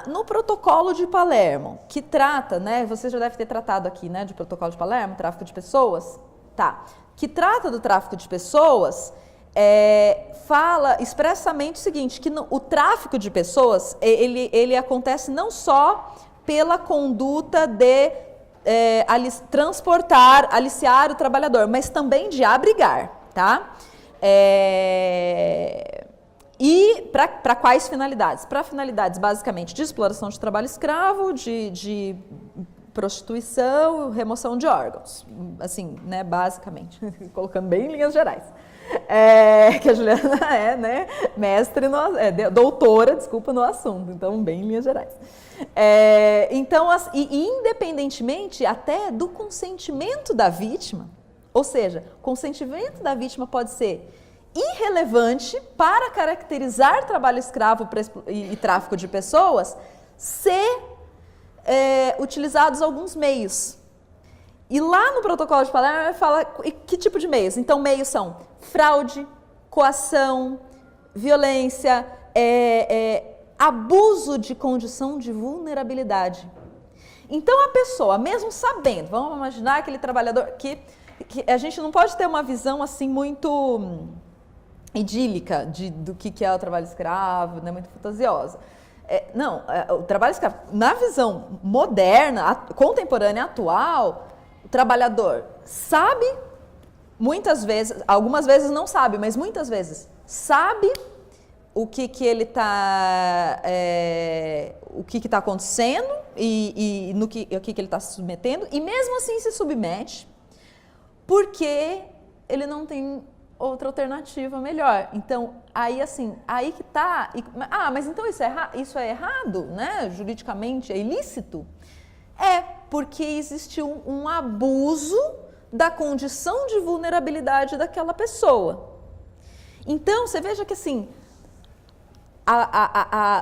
No protocolo de Palermo, que trata, né, você já deve ter tratado aqui, né, de protocolo de Palermo, tráfico de pessoas, tá? Que trata do tráfico de pessoas, fala expressamente o seguinte, que o tráfico de pessoas, ele acontece não só pela conduta de aliciar o trabalhador, mas também de abrigar, tá? E para quais finalidades? Para finalidades, basicamente, de exploração de trabalho escravo, de prostituição, remoção de órgãos, assim, né, basicamente, colocando bem em linhas gerais. Que a Juliana né, doutora, no assunto, então bem em linhas gerais. Então, independentemente até do consentimento da vítima, ou seja, o consentimento da vítima pode ser irrelevante para caracterizar trabalho escravo e tráfico de pessoas, utilizados alguns meios. E lá no protocolo de Palermo fala que tipo de meios. Então, meios são fraude, coação, violência, abuso de condição de vulnerabilidade. Então, a pessoa, mesmo sabendo, vamos imaginar aquele trabalhador que a gente não pode ter uma visão assim muito idílica do que é o trabalho escravo, né, muito fantasiosa. O trabalho escravo, na visão moderna, contemporânea, atual, o trabalhador sabe, muitas vezes, algumas vezes não sabe, mas muitas vezes sabe o que ele está, o que está acontecendo e o que ele está se submetendo, e mesmo assim se submete, porque ele não tem outra alternativa melhor. Então, aí que tá. Mas então isso é errado, né? Juridicamente é ilícito? Porque existiu um abuso da condição de vulnerabilidade daquela pessoa. Então, você veja que assim,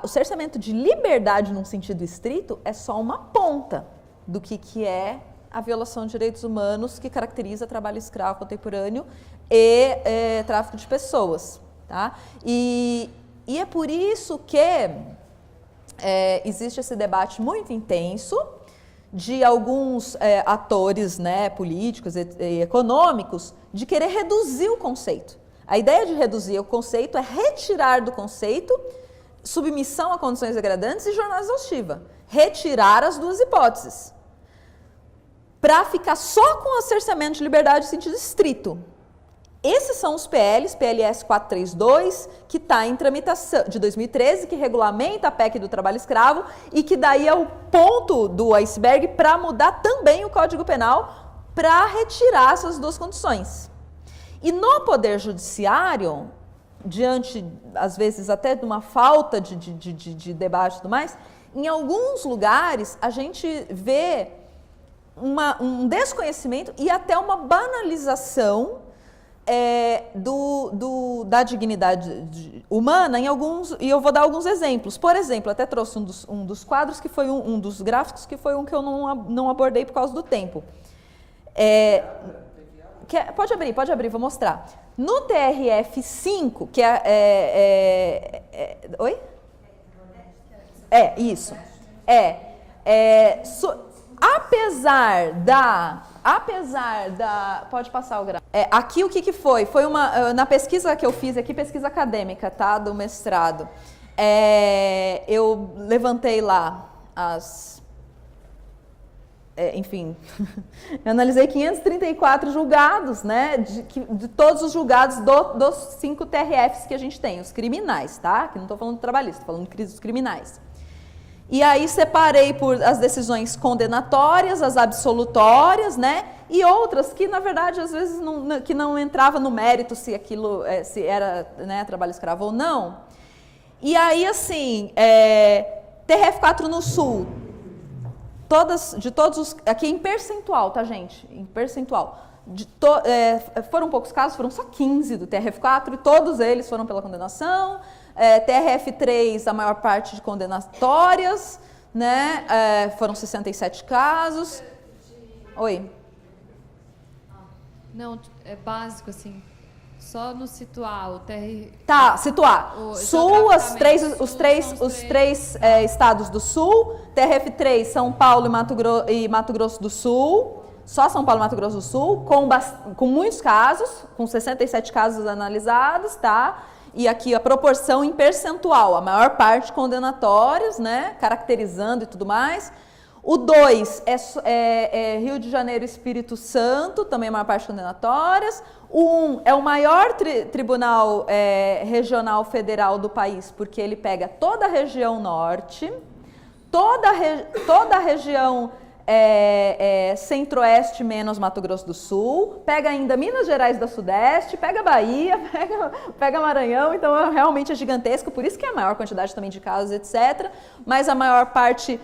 o cerceamento de liberdade num sentido estrito é só uma ponta do que é a violação de direitos humanos que caracteriza trabalho escravo contemporâneo e tráfico de pessoas. Tá? E é por isso que existe esse debate muito intenso de alguns atores, né, políticos e econômicos de querer reduzir o conceito. A ideia de reduzir o conceito é retirar do conceito submissão a condições degradantes e jornada exaustiva. Retirar as duas hipóteses. Para ficar só com o cerceamento de liberdade no sentido estrito. Esses são os PLs, PLS 432, que está em tramitação, de 2013, que regulamenta a PEC do trabalho escravo e que daí é o ponto do iceberg para mudar também o Código Penal para retirar essas duas condições. E no Poder Judiciário, diante, às vezes, até de uma falta de debate e tudo mais, em alguns lugares a gente vê um desconhecimento e até uma banalização da dignidade humana em alguns, e eu vou dar alguns exemplos. Por exemplo, até trouxe um dos quadros que foi um dos gráficos que foi um que eu não abordei por causa do tempo. Pode abrir, vou mostrar. No TRF5, que oi? Isso. Apesar da... Pode passar o gráfico. Aqui o que foi? Foi na pesquisa que eu fiz aqui, pesquisa acadêmica, tá? Do mestrado. Eu levantei lá enfim, eu analisei 534 julgados, né? De todos os julgados dos 5 TRFs que a gente tem, os criminais, tá? Que não estou falando do trabalhista, estou falando dos criminais. E aí separei por as decisões condenatórias, as absolutórias, né? E outras que, na verdade, às vezes que não entrava no mérito se aquilo se era, né, trabalho escravo ou não. E aí, assim, TRF4 no Sul, aqui em percentual, tá, gente? Em percentual. Foram poucos casos, foram só 15 do TRF4 e todos eles foram pela condenação. TRF3, a maior parte de condenatórias, né? Foram 67 casos. Oi. Não, é básico, assim, só no situar o TR... Tá, situar. Sul, os três estados do Sul, TRF3, São Paulo e Mato Grosso do Sul, só São Paulo e Mato Grosso do Sul, com muitos casos, com 67 casos analisados, tá? E aqui a proporção em percentual, a maior parte condenatórios, né, caracterizando e tudo mais. O 2 é Rio de Janeiro e Espírito Santo, também a maior parte condenatórias. O 1 é o maior tribunal regional federal do país, porque ele pega toda a região norte, toda a região centro-oeste menos Mato Grosso do Sul, pega ainda Minas Gerais da Sudeste, pega Bahia, pega Maranhão, então realmente é gigantesco, por isso que é a maior quantidade também de casos, etc. Mas a maior parte,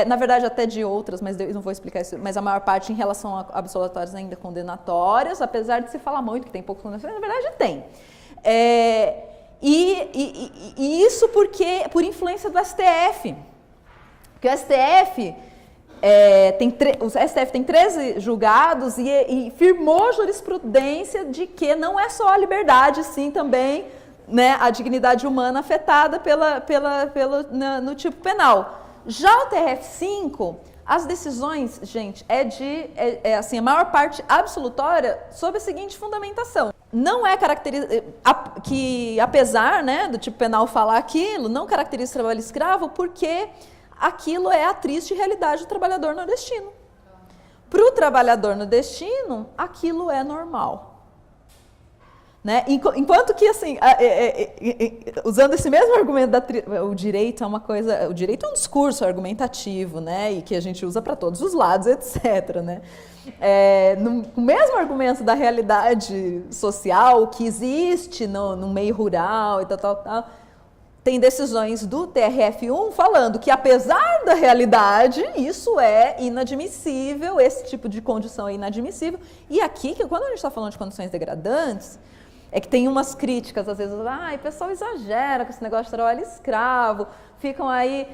na verdade até de outras, mas eu não vou explicar isso, mas a maior parte em relação a absolutórias ainda condenatórias, apesar de se falar muito que tem poucos condenatórios, na verdade tem. E isso por influência do STF, porque o STF... o STF tem 13 julgados e firmou jurisprudência de que não é só a liberdade, sim também, né, a dignidade humana afetada no tipo penal. Já o TRF5, as decisões, gente, assim, a maior parte absolutória sob a seguinte fundamentação. Não é que, apesar, né, do tipo penal falar aquilo, não caracteriza o trabalho escravo porque... aquilo é a triste realidade do trabalhador nordestino. Para o trabalhador nordestino, aquilo é normal. Né? Enquanto que, assim, usando esse mesmo argumento, o direito é uma coisa... O direito é um discurso argumentativo, né? E que a gente usa para todos os lados, etc. Né? No mesmo argumento da realidade social que existe no meio rural e tal... tem decisões do TRF1 falando que, apesar da realidade, isso é inadmissível, esse tipo de condição é inadmissível. E aqui, quando a gente está falando de condições degradantes, é que tem umas críticas, às vezes, o pessoal exagera com esse negócio de trabalho escravo, ficam aí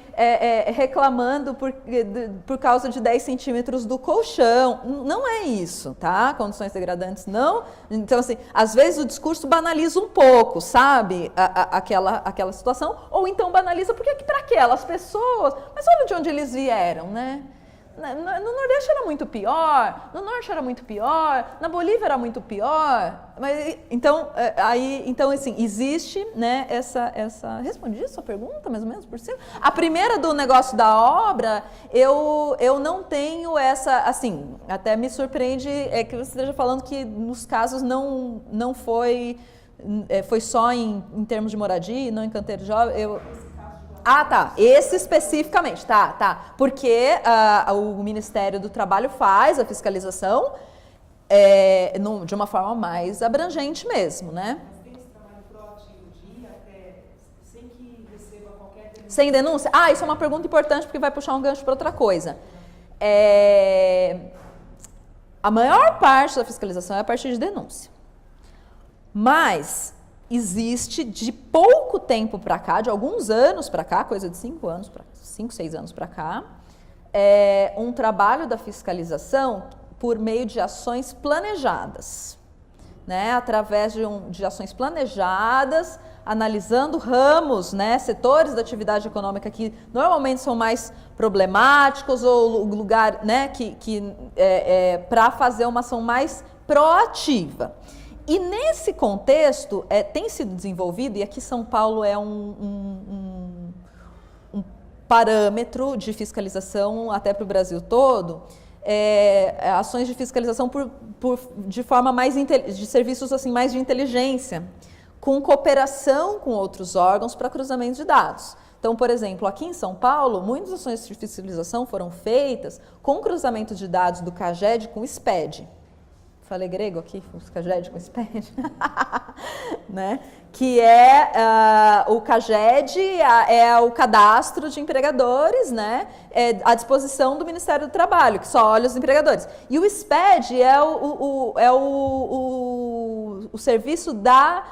reclamando por causa de 10 centímetros do colchão. Não é isso, tá? Condições degradantes não. Então, assim, às vezes o discurso banaliza um pouco, sabe? Aquela situação, ou então banaliza porque para aquelas pessoas, mas olha de onde eles vieram, né? No Nordeste era muito pior, no Norte era muito pior, na Bolívia era muito pior. Mas, então, assim, existe, né, essa... Respondi a sua pergunta, mais ou menos, por cima? A primeira do negócio da obra, eu não tenho essa... Assim, até me surpreende que você esteja falando que nos casos não foi... Foi só em termos de moradia e não em canteiro de jovem. Tá. Esse especificamente, tá. Porque o Ministério do Trabalho faz a fiscalização de uma forma mais abrangente mesmo, né? Mas tem esse trabalho proativo de ir até sem que receba qualquer denúncia? Sem denúncia? Isso é uma pergunta importante porque vai puxar um gancho para outra coisa. A maior parte da fiscalização é a partir de denúncia. Mas existe de pouco tempo para cá, de alguns anos para cá, coisa de 5, 6 anos para cá, um trabalho da fiscalização por meio de ações planejadas, né? Através de ações planejadas, analisando ramos, né? Setores da atividade econômica que normalmente são mais problemáticos ou lugar, né? Para fazer uma ação mais proativa. E nesse contexto, tem sido desenvolvido, e aqui São Paulo é um parâmetro de fiscalização até para o Brasil todo, ações de fiscalização de forma mais de serviços assim, mais de inteligência, com cooperação com outros órgãos para cruzamento de dados. Então, por exemplo, aqui em São Paulo, muitas ações de fiscalização foram feitas com cruzamento de dados do CAGED com o SPED. Falei grego aqui, CAGED com SPED, né? Que o CAGED é o cadastro de empregadores, né? À disposição do Ministério do Trabalho, que só olha os empregadores. E o SPED é o serviço da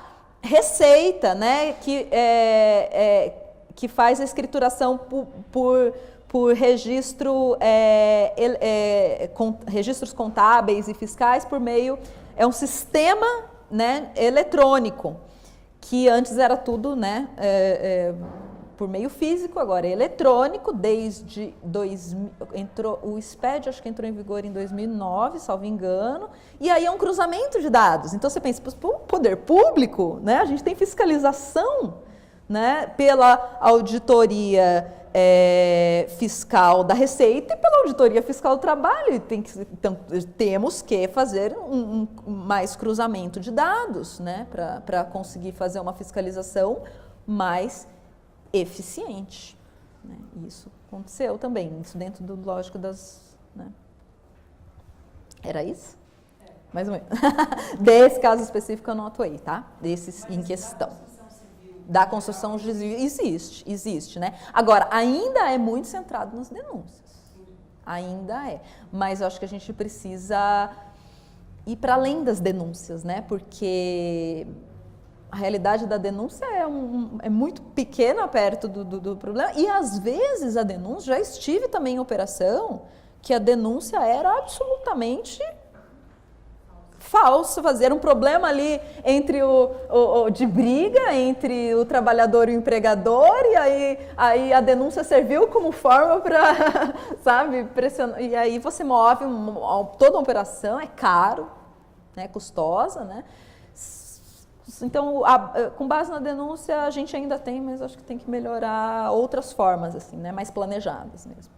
Receita, né? Que faz a escrituração por registros contábeis e fiscais por meio... É um sistema, né, eletrônico, que antes era tudo, né, por meio físico, agora é eletrônico, desde o SPED, acho que entrou em vigor em 2009, salvo engano, e aí é um cruzamento de dados. Então você pensa, para o poder público, né, a gente tem fiscalização, né, pela auditoria fiscal da Receita e pela auditoria fiscal do Trabalho. Então, temos que fazer mais cruzamento de dados, né, para conseguir fazer uma fiscalização mais eficiente, né? Isso aconteceu também, isso dentro do lógico das... Né? Era isso? Mais ou menos. Desse caso específico eu não atuei, tá? Desses em questão. Da construção civil existe, né? Agora, ainda é muito centrado nas denúncias. Ainda é. Mas eu acho que a gente precisa ir para além das denúncias, né? Porque a realidade da denúncia é muito pequena perto do problema. E, às vezes, a denúncia... Já estive também em operação que a denúncia era absolutamente... falso, fazer um problema ali de briga entre o trabalhador e o empregador, e aí a denúncia serviu como forma para, sabe, pressionar. E aí você move toda uma operação, é caro, né, custosa, né? Então, com base na denúncia, a gente ainda tem, mas acho que tem que melhorar outras formas, assim, né, mais planejadas mesmo.